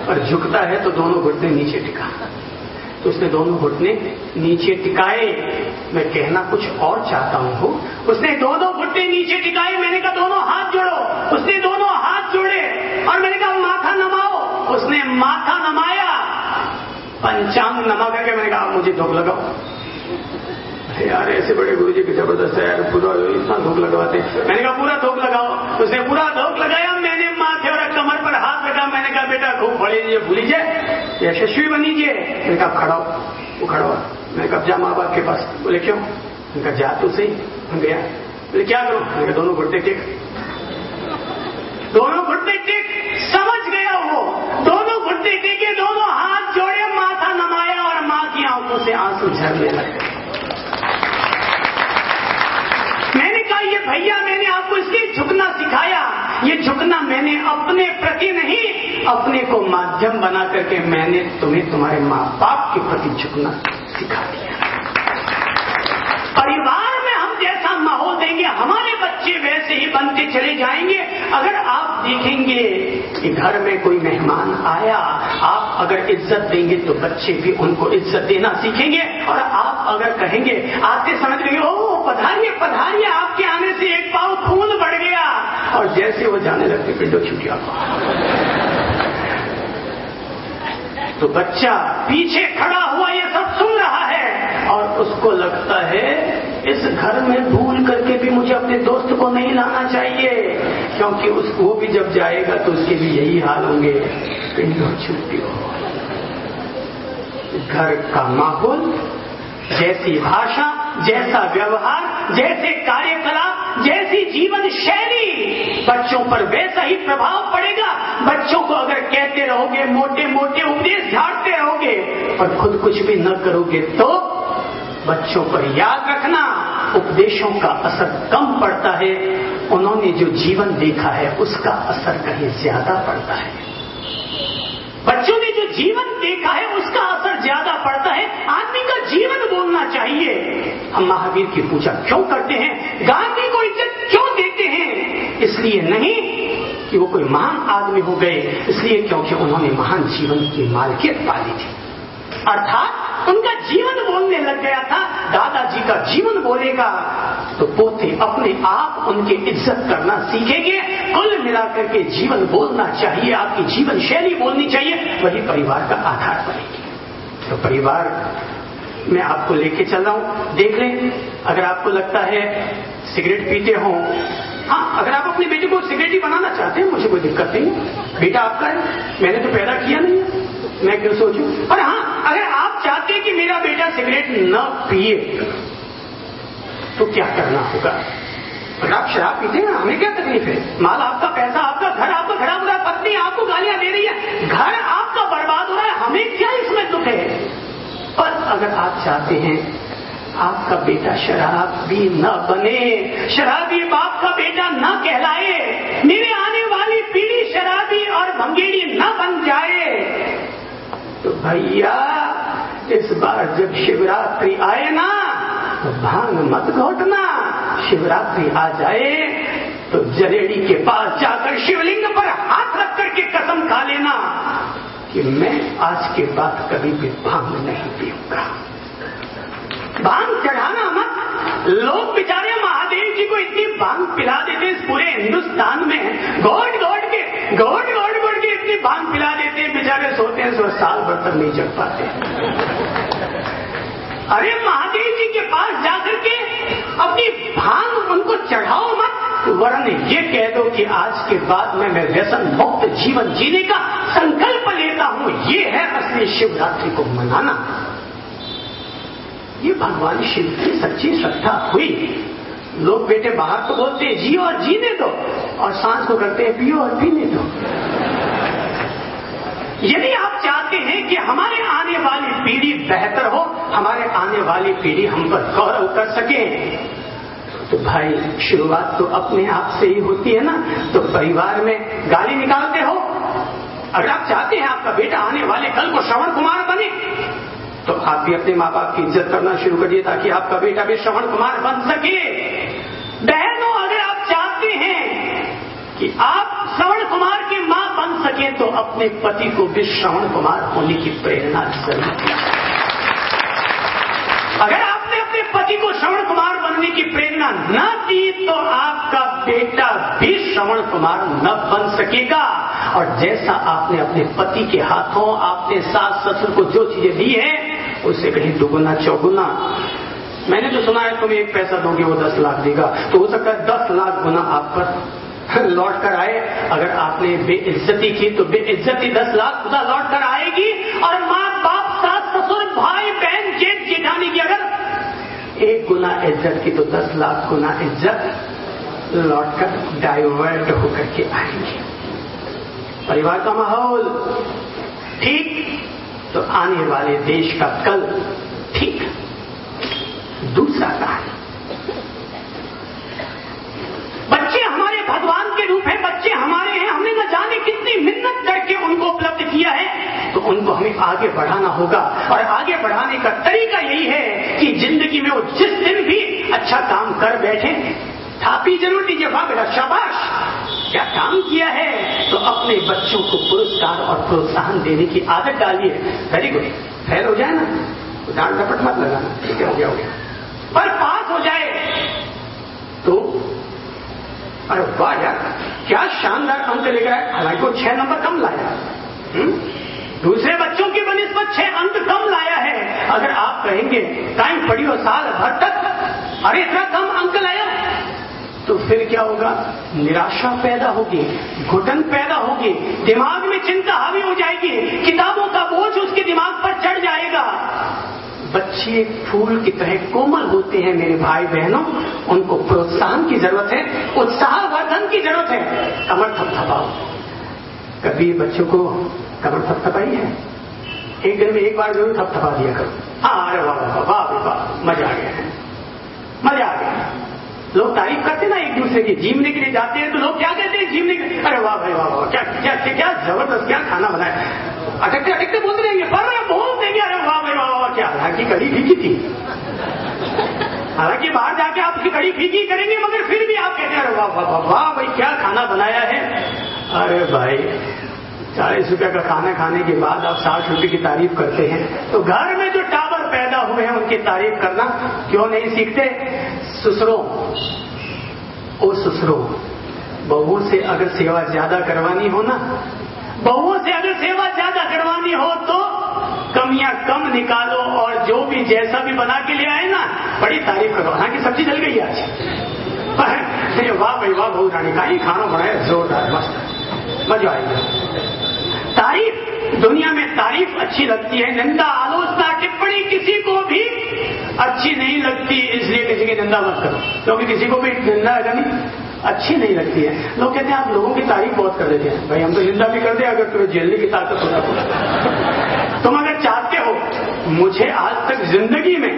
और झुकता है तो दोनों घुटने नीचे टिका। तो उसने दोनों घुटने नीचे टिकाए, मैं कहना कुछ और चाहता हूं, उसने दोनों घुटने नीचे टिकाए, मैंने कहा दोनों हाथ जोड़ो, उसने दोनों हाथ जोड़े, और मैंने कहा माथा नमाओ, उसने माथा नमाया, पंचांग नमा करके मैंने कहा मुझे धोख लगाओ। यार ऐसे बड़े गुरुजी की जबरदस्त है यार, पूरा इतना धोख लगवाते। मैंने कहा पूरा धोख लगाओ, उसने पूरा धोख लगाया, मैंने माथे और कमर पर हाथ रखा, मैंने कहा बेटा खूब पढ़ लीजिए, भूल लीजिए, यशस्वी बनीजिए। मैंने कहा खड़ा हो, वो खड़ा हुआ। मैंने कहा जा माँ बाप के पास। बोले क्यों? मैंने कहा जा तो सही। गया। बोले क्या करूं? मैंने कहा दोनों घुटने टेक, दोनों घुटने टेक। समझ गया वो, दोनों घुटने टेके, दोनों हाथ जोड़े, माथा नमाया और माँ की आंखों से आंसू झरने लगे। मैंने कहा ये भैया मैंने आपको इसलिए झुकना सिखाया, ये झुकना मैंने अपने प्रति नहीं, अपने को माध्यम बना करके मैंने तुम्हें तुम्हारे माँ बाप के प्रति झुकना सिखा दिया। परिवार में हम जैसा माहौल देंगे हमारे बच्चे वैसे ही बनते चले जाएंगे। अगर आप देखेंगे कि घर में कोई मेहमान आया, आप अगर इज्जत देंगे तो बच्चे भी उनको इज्जत देना सीखेंगे। और आप अगर कहेंगे, आते समझ गए ओ पधारिए पधारिए, आपके आने से एक पाव खून बढ़ गया, और जैसे वो जाने लगते पिंडो छूटिया, तो बच्चा पीछे खड़ा हुआ ये सब सुन रहा है और उसको लगता है इस घर में भूल करके भी मुझे अपने दोस्त को नहीं लाना चाहिए, क्योंकि वो भी जब जाएगा तो उसके भी यही हाल होंगे, पिंडो छूटियो। घर का माहौल, जैसी भाषा, जैसा व्यवहार, जैसे कार्यकलाप, जैसी जीवन शैली, बच्चों पर वैसा ही प्रभाव पड़ेगा। बच्चों को अगर कहते रहोगे, मोटे मोटे उपदेश झाड़ते रहोगे और खुद कुछ भी न करोगे तो बच्चों पर याद रखना, उपदेशों का असर कम पड़ता है, उन्होंने जो जीवन देखा है उसका असर कहीं ज्यादा पड़ता है। बच्चों ने जो जीवन देखा है उसका असर ज्यादा पड़ता है। आदमी का जीवन बोलना चाहिए। हम महावीर की पूजा क्यों करते हैं, गांधी को इज्जत क्यों देते हैं? इसलिए नहीं कि वो कोई महान आदमी हो गए, इसलिए क्योंकि उन्होंने महान जीवन की मालकियत पाली थी, अर्थात उनका जीवन बोलने लग गया था। दादाजी का जीवन बोलेगा तो पोते अपने आप उनकी इज्जत करना सीखेंगे। कुल मिलाकर के जीवन बोलना चाहिए, आपकी जीवन शैली बोलनी चाहिए, वही परिवार का आधार बनेगी। तो परिवार में आपको लेके चल रहा हूं, देख लें। अगर आपको लगता है सिगरेट पीते हो, हाँ, अगर आप अपने बेटे को सिगरेटी बनाना चाहते हैं, मुझे कोई दिक्कत नहीं, बेटा आपका है, मैंने तो पैदा किया नहीं है, मैं क्यों सोचूं। और हाँ, अगर आप चाहते हैं कि मेरा बेटा सिगरेट न पिए तो क्या करना होगा? अगर आप शराब पीते हैं, हमें क्या तकलीफ है? माल आपका, पैसा आपका, घर आपका खराब हो रहा है, पत्नी आपको गालियां दे रही है, घर आपका बर्बाद हो रहा है, हमें क्या इसमें दुख है? पर अगर आप चाहते हैं आपका बेटा शराबी न बने, शराबी बाप का बेटा न कहलाए, मेरे आने वाली पीढ़ी शराबी और भंगेड़ी न बन जाए, तो भैया इस बार जब शिवरात्रि आए ना तो भांग मत घोटना। शिवरात्रि आ जाए तो जलेड़ी के पास जाकर शिवलिंग पर हाथ रख करके कसम खा लेना कि मैं आज के बाद कभी भी भांग नहीं पीऊंगा। भांग चढ़ाना मत। लोग बेचारे महादेव जी को इतनी भांग पिला देते इस पूरे हिंदुस्तान में, घोट घोट के इतनी भांग पिला देते हैं, बेचारे सोते हैं 100 साल भर तक नहीं जग पाते। अरे महादेव जी के पास जाकर के अपनी भांग उनको चढ़ाओ मत, वरन ये कह दो कि आज के बाद मैं व्यसन मुक्त जीवन जीने का संकल्प लेता हूं। ये है असली शिवरात्रि को मनाना। ये भगवान शिव की सच्ची श्रद्धा हुई। लोग बेटे बाहर तो बोलते हैं जियो और जीने दो, और सांझ को करते हैं पियो और पीने दो। यदि आप चाहते हैं कि हमारे आने वाली पीढ़ी बेहतर हो, हमारे आने वाली पीढ़ी हम पर गौरव कर सके, तो भाई शुरुआत तो अपने आप से ही होती है ना। तो परिवार में गाली निकालते हो, अगर आप चाहते हैं आपका बेटा आने वाले कल को श्रवण कुमार बने, तो आप भी अपने माँ बाप की इज्जत करना शुरू करिए ताकि आपका बेटा भी श्रवण कुमार बन सके। बहनों, अगर आप चाहते हैं कि आप श्रवण कुमार की मां बन सके, तो अपने पति को भी श्रवण कुमार होने की प्रेरणा जरूर दें। अगर आपने अपने पति को श्रवण कुमार बनने की प्रेरणा न दी, तो आपका बेटा भी श्रवण कुमार न बन सकेगा। और जैसा आपने अपने पति के हाथों आपने सास ससुर को जो चीजें दी है, उससे कहीं दुगुना चौगुना। मैंने तो सुना है तुम 1 पैसा दोगे वो 10 लाख देगा, तो हो सकता है 10 लाख गुना आप पर लौट कर आए। अगर आपने बेइज्जती की तो बेइज्जती 10 लाख खुदा लौट कर आएगी। और माँ बाप सास ससुर भाई बहन जेठ जेठानी की अगर 1 गुना इज्जत की, तो 10 लाख गुना इज्जत लौट कर डाइवर्ट होकर के आएंगी। परिवार का माहौल ठीक, तो आने वाले देश का कल ठीक। दूसरा कारण, बच्चे हमारे भगवान के रूप हैं, बच्चे हमारे हैं। हमने न जाने कितनी मिन्नत करके उनको उपलब्ध किया है, तो उनको हमें आगे बढ़ाना होगा। और आगे बढ़ाने का तरीका यही है कि जिंदगी में वो जिस दिन भी अच्छा काम कर बैठे, थापी जरूर दीजिए, वाह बेटा शाबाश क्या काम किया है, तो अपने बच्चों को पुरस्कार और प्रोत्साहन देने की आदत डालिए। वेरी गुड, फेल हो जाए ना तो डांट डपट मत लगाना, ठीक है हो गया, पर पास हो जाए तो अरे वाह यार क्या शानदार अंक लेकर आया, हालांकि वो 6 नंबर कम लाया, दूसरे बच्चों की बनिस्बत 6 अंक कम लाया है। अगर आप कहेंगे टाइम पढ़ी हो साल भर तक, अरे इतना कम अंक लाया, तो फिर क्या होगा? निराशा पैदा होगी, घुटन पैदा होगी, दिमाग में चिंता हावी हो जाएगी, किताबों का बोझ उसके दिमाग पर चढ़ जाएगा। बच्चे फूल की तरह कोमल होते हैं मेरे भाई बहनों, उनको प्रोत्साहन की जरूरत है, उत्साहवर्धन की जरूरत है। कमर थपथपाओ, कभी बच्चों को कमर थपथपाई है? एक दिन में एक बार जरूर थपथपा दिया करो। हाँ अरे वाह वाह वाह वाह, मजा आ गया है, मजा आ गया। लोग तारीफ करते ना एक दूसरे की, जीमने के लिए जाते हैं तो लोग क्या कहते हैं जीमने के, अरे वाह भाई वाह वाह क्या क्या क्या जबरदस्त क्या खाना बनाया, अटकते अटकते बोलते रहेंगे, पर बोल देंगे अरे वाह भाई वाह वाह क्या, हालांकि कड़ी फीकी थी, हालांकि बाहर जाके आप उसकी कड़ी फीकी करेंगे, मगर फिर भी आप कहते हैं अरे वाह वाह वाह वाह भाई क्या खाना बनाया है। अरे भाई 40 रुपए का खाना खाने के बाद आप 60 रुपए की तारीफ करते हैं, तो घर में जो टावर पैदा हुए हैं उनकी तारीफ करना क्यों नहीं सीखते? ससुरों, ओ ससुरों, बहुओं से अगर सेवा ज्यादा करवानी हो ना, बहुओं से अगर सेवा ज्यादा करवानी हो तो कमियां कम निकालो, और जो भी जैसा भी बना के ले आए ना बड़ी तारीफ करो। हाँ की सब्जी जल गई आज, वाह भाई वाह बहु रानी का ही खाना बनाया जोरदार मस्त, मजा आएगा। तारीफ, दुनिया में तारीफ अच्छी लगती है, निंदा आलोचना टिप्पणी किसी को भी अच्छी नहीं लगती, इसलिए किसी की निंदा मत करो, क्योंकि किसी को भी निंदा नहीं अच्छी नहीं लगती है। लोग कहते हैं आप लोगों की तारीफ बहुत कर देते हैं, भाई हम तो निंदा भी कर दे अगर तुम्हें झेलने की ताकत होता तो। तुम अगर चाहते हो, मुझे आज तक जिंदगी में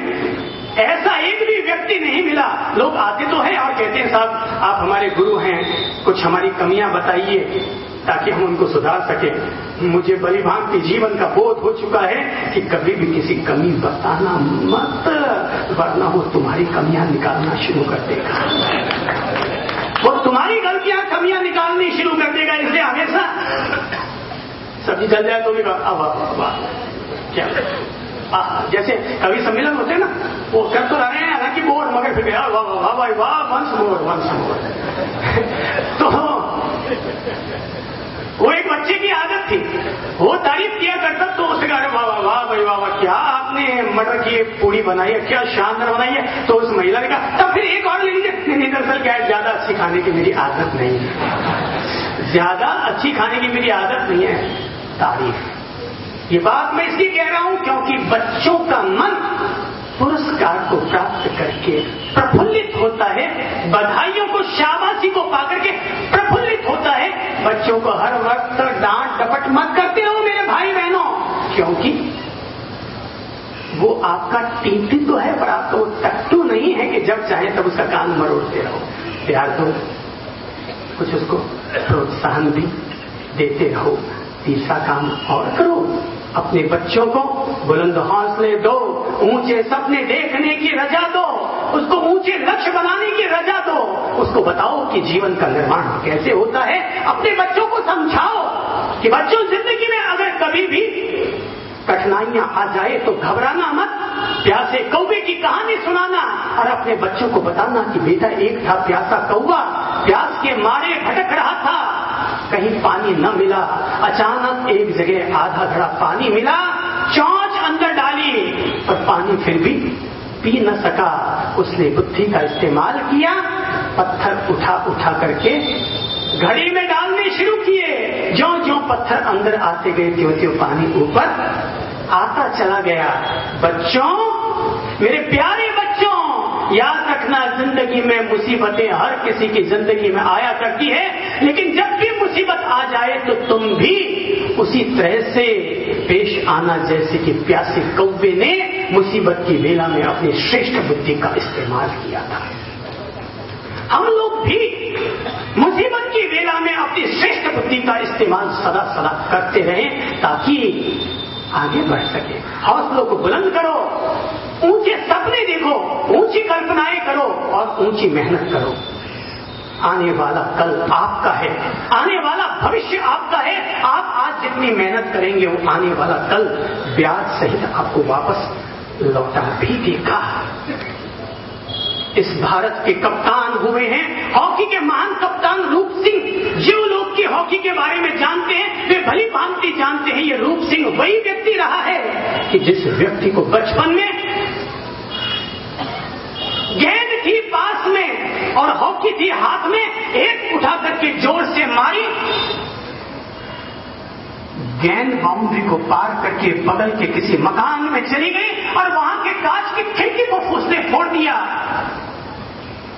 ऐसा एक भी व्यक्ति नहीं मिला, लोग आते तो हैं और कहते हैं साहब आप हमारे गुरु हैं, कुछ हमारी कमियां बताइए ताकि हम उनको सुधार सके। मुझे बलिभांति जीवन का बोध हो चुका है कि कभी भी किसी कमी बताना मत, वरना वो तुम्हारी कमियां निकालना शुरू कर देगा, वो तुम्हारी सब्जियां निकालनी शुरू कर देगा। इसलिए हमेशा सब्जी चल जाए तो भी क्या जैसे कवि सम्मेलन होते हैं ना, वो कर तो रहे हैं हालांकि बोर, मगर फिर वाह वाह वाह भाई वाह, वंस मोर तो वो एक बच्चे की आदत थी, वो तारीफ किया करता तो उससे कहा वाह वाह वाह भाई वाह वाह, क्या आपने मटर की पूड़ी बनाई है, क्या शानदार बनाई है। तो उस महिला ने कहा तब फिर एक और ले लीजिए। नहीं, दरअसल क्या है, ज्यादा अच्छी खाने की मेरी आदत नहीं है, ज्यादा अच्छी खाने की मेरी आदत नहीं है, तारीफ। ये बात मैं इसलिए कह रहा हूं क्योंकि बच्चों का मन पुरस्कार को प्राप्त करके प्रफुल्लित होता है, बधाइयों को, शाबाशी को पाकर के प्रफुल्लित होता है। बच्चों को हर वक्त डांट डपट मत करते रहो मेरे भाई बहनों, क्योंकि वो आपका टीटी तो है पर आपका वो टट्टू नहीं है कि जब चाहे तब उसका कान मरोड़ते रहो। प्यार दो, कुछ उसको प्रोत्साहन भी देते रहो। तीसरा काम और करो, अपने बच्चों को बुलंद हौसले दो, ऊंचे सपने देखने की रजा दो, उसको ऊंचे लक्ष्य बनाने की रजा दो, उसको बताओ कि जीवन का निर्माण कैसे होता है। अपने बच्चों को समझाओ कि बच्चों, जिंदगी में अगर कभी भी कठिनाइयां आ जाए तो घबराना मत, प्यासे कौवे की कहानी सुनाना और अपने बच्चों को बताना कि बेटा एक था प्यासा कौवा, प्यास के मारे भटक रहा था, कहीं पानी न मिला, अचानक एक जगह आधा घड़ा पानी मिला, चोंच अंदर डाली पर पानी फिर भी पी न सका। उसने बुद्धि का इस्तेमाल किया, पत्थर उठा उठा करके घड़ी में डालने शुरू किए। ज्यों ज्यों पत्थर अंदर आते गए त्यों त्यों पानी ऊपर आता चला गया। बच्चों, मेरे प्यारे बच्चों, याद रखना, जिंदगी में मुसीबतें हर किसी की जिंदगी में आया करती है, लेकिन जब भी मुसीबत आ जाए तो तुम भी उसी तरह से पेश आना जैसे कि प्यासे कौवे ने मुसीबत की वेला में अपनी श्रेष्ठ बुद्धि का इस्तेमाल किया था। हम लोग भी मुसीबत की वेला में अपनी श्रेष्ठ बुद्धि का इस्तेमाल सदा सदा करते रहें ताकि आगे बढ़ सके। हौसलों को बुलंद करो, ऊंचे सपने देखो, ऊंची कल्पनाएं करो और ऊंची मेहनत करो। आने वाला कल आपका है, आने वाला भविष्य आपका है। आप आज जितनी मेहनत करेंगे वो आने वाला कल ब्याज सहित आपको वापस लौटा भी देगा। इस भारत के कप्तान हुए हैं हॉकी के महान कप्तान रूप सिंह। जो लोग की हॉकी के बारे में जानते हैं वे भली भांति जानते हैं ये रूप सिंह वही व्यक्ति रहा है कि जिस व्यक्ति को बचपन में गेंद थी पास में और हॉकी थी हाथ में, एक उठा करके जोर से मारी, गेंद बाउंड्री को पार करके बगल के किसी मकान में चली गई और वहां के कांच की खिड़की को उसने फोड़ दिया।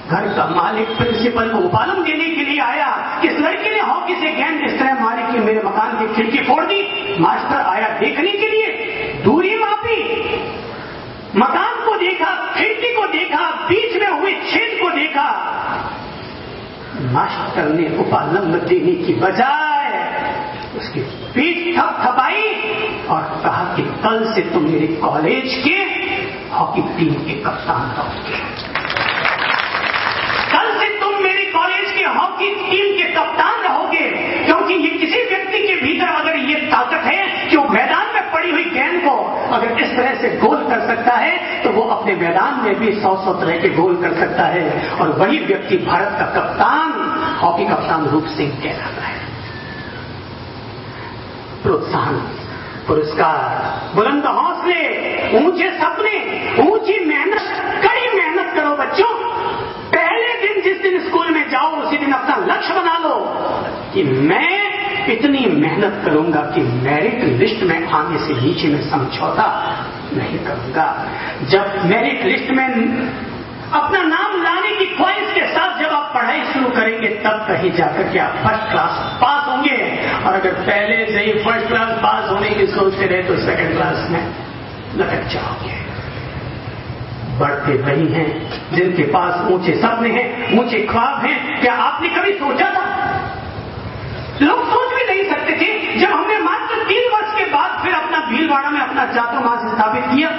घर का मालिक प्रिंसिपल को उपालम देने के लिए आया, इस लड़के ने हॉकी से गेंद इस तरह मारी कि मेरे मकान की खिड़की फोड़ दी। मास्टर आया देखने के लिए, दूरी मापी, मकान को देखा, खिड़की को देखा, बीच में हुए छेद को देखा। मास्टर ने उपालम देने की बजाय उसकी पीठ थपथपाई और कहा कि कल से तुम मेरे कॉलेज के हॉकी टीम के कप्तान रहोगे। कल से तुम मेरे कॉलेज के हॉकी टीम के कप्तान रहोगे, क्योंकि ये किसी व्यक्ति के भीतर अगर ये ताकत है कि वो मैदान में पड़ी हुई गेंद को अगर इस तरह से गोल कर सकता है तो वो अपने मैदान में भी 100 तरह के गोल कर सकता है। और वही व्यक्ति भारत का कप्तान, हॉकी कप्तान रूप सिंह कहलाता है। प्रोत्साहन, पुरस्कार, बुलंद हौसले, ऊंचे सपने, ऊंची मेहनत, कड़ी मेहनत करो बच्चों। पहले दिन जिस दिन स्कूल में जाओ उसी दिन अपना लक्ष्य बना लो कि मैं इतनी मेहनत करूंगा कि मेरिट लिस्ट में आने से नीचे में समझौता नहीं करूंगा। जब मेरिट लिस्ट में अपना नाम लाने की ख्वाहिश के साथ जब आप पढ़ाई शुरू करेंगे तब कहीं जाकर के आप फर्स्ट क्लास पास होंगे। और अगर पहले से ही फर्स्ट क्लास पास होने की सोचते रहे तो सेकंड क्लास में लटक जाओगे। बढ़ते वही हैं जिनके पास ऊंचे सपने हैं, ऊंचे ख्वाब हैं। क्या आपने कभी सोचा था? लोग सोच भी नहीं सकते थे। जब हमने मात्र 3 वर्ष के बाद फिर अपना भीलवाड़ा में अपना चातुर्मास स्थापित किया,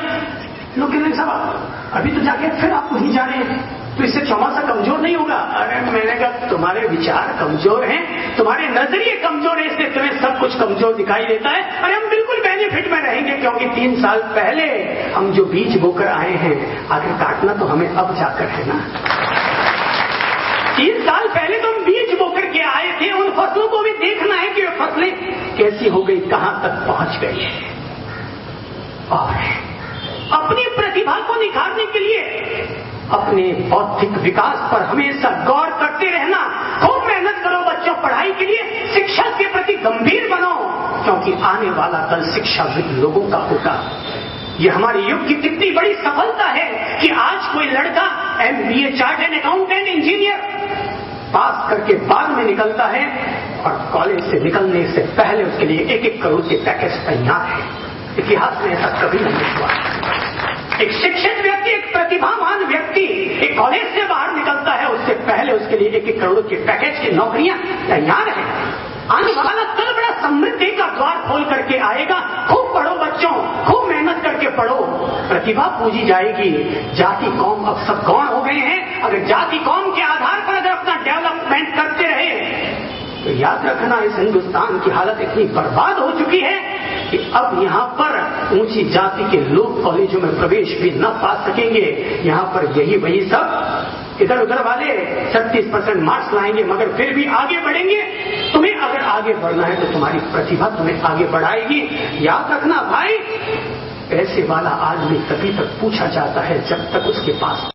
लोग कहने साहब अभी तो जाके फिर आप वहीं जा रहे हैं, तो इससे चौमासा कमजोर नहीं होगा। अरे मैंने कहा तुम्हारे विचार कमजोर हैं, तुम्हारे नजरिए कमजोर है, इसलिए तुम्हें सब कुछ कमजोर दिखाई देता है। अरे हम बिल्कुल बेनिफिट में रहेंगे, क्योंकि 3 साल पहले हम जो बीज बोकर आए हैं, आखिर काटना तो हमें अब जाकर है ना। 3 साल पहले तो हम बीज बोकर के आए थे, उन फसलों को भी देखना है कि वे फसलें कैसी हो गई, कहां तक पहुंच गई है। और अपनी प्रतिभा को निखारने के लिए अपने बौद्धिक विकास पर हमेशा गौर करते रहना। खूब मेहनत करो बच्चों, पढ़ाई के लिए शिक्षा के प्रति गंभीर बनो, क्योंकि आने वाला कल शिक्षाविद लोगों का होगा। ये हमारे युग की कितनी बड़ी सफलता है कि आज कोई लड़का MBA चार्टर्ड अकाउंटेंट इंजीनियर पास करके बाद में निकलता है, और कॉलेज से निकलने से पहले उसके लिए 1-1 करोड़ के पैकेज तैयार है। इतिहास में ऐसा कभी नहीं हुआ। एक शिक्षित व्यक्ति, एक प्रतिभावान व्यक्ति एक कॉलेज से बाहर निकलता है, उससे पहले उसके लिए 1-1 करोड़ के पैकेज की नौकरियां तैयार है। आने वाला कल बड़ा समृद्धि का द्वार खोल करके आएगा। खूब पढ़ो बच्चों, खूब मेहनत करके पढ़ो, प्रतिभा पूजी जाएगी। जाति कौम अब सब गौण हो गए हैं। अगर जाति कौम के आधार पर अगर अपना डेवलपमेंट करते रहे तो याद रखना, इस हिंदुस्तान की हालत इतनी बर्बाद हो चुकी है कि अब यहाँ पर ऊंची जाति के लोग कॉलेजों में प्रवेश भी न पा सकेंगे। यहाँ पर वही सब इधर उधर वाले 36% मार्क्स लाएंगे, मगर फिर भी आगे बढ़ेंगे। तुम्हें अगर आगे बढ़ना है तो तुम्हारी प्रतिभा तुम्हें आगे बढ़ाएगी। याद रखना भाई, पैसे वाला आदमी तभी तक पूछा जाता है जब तक उसके पास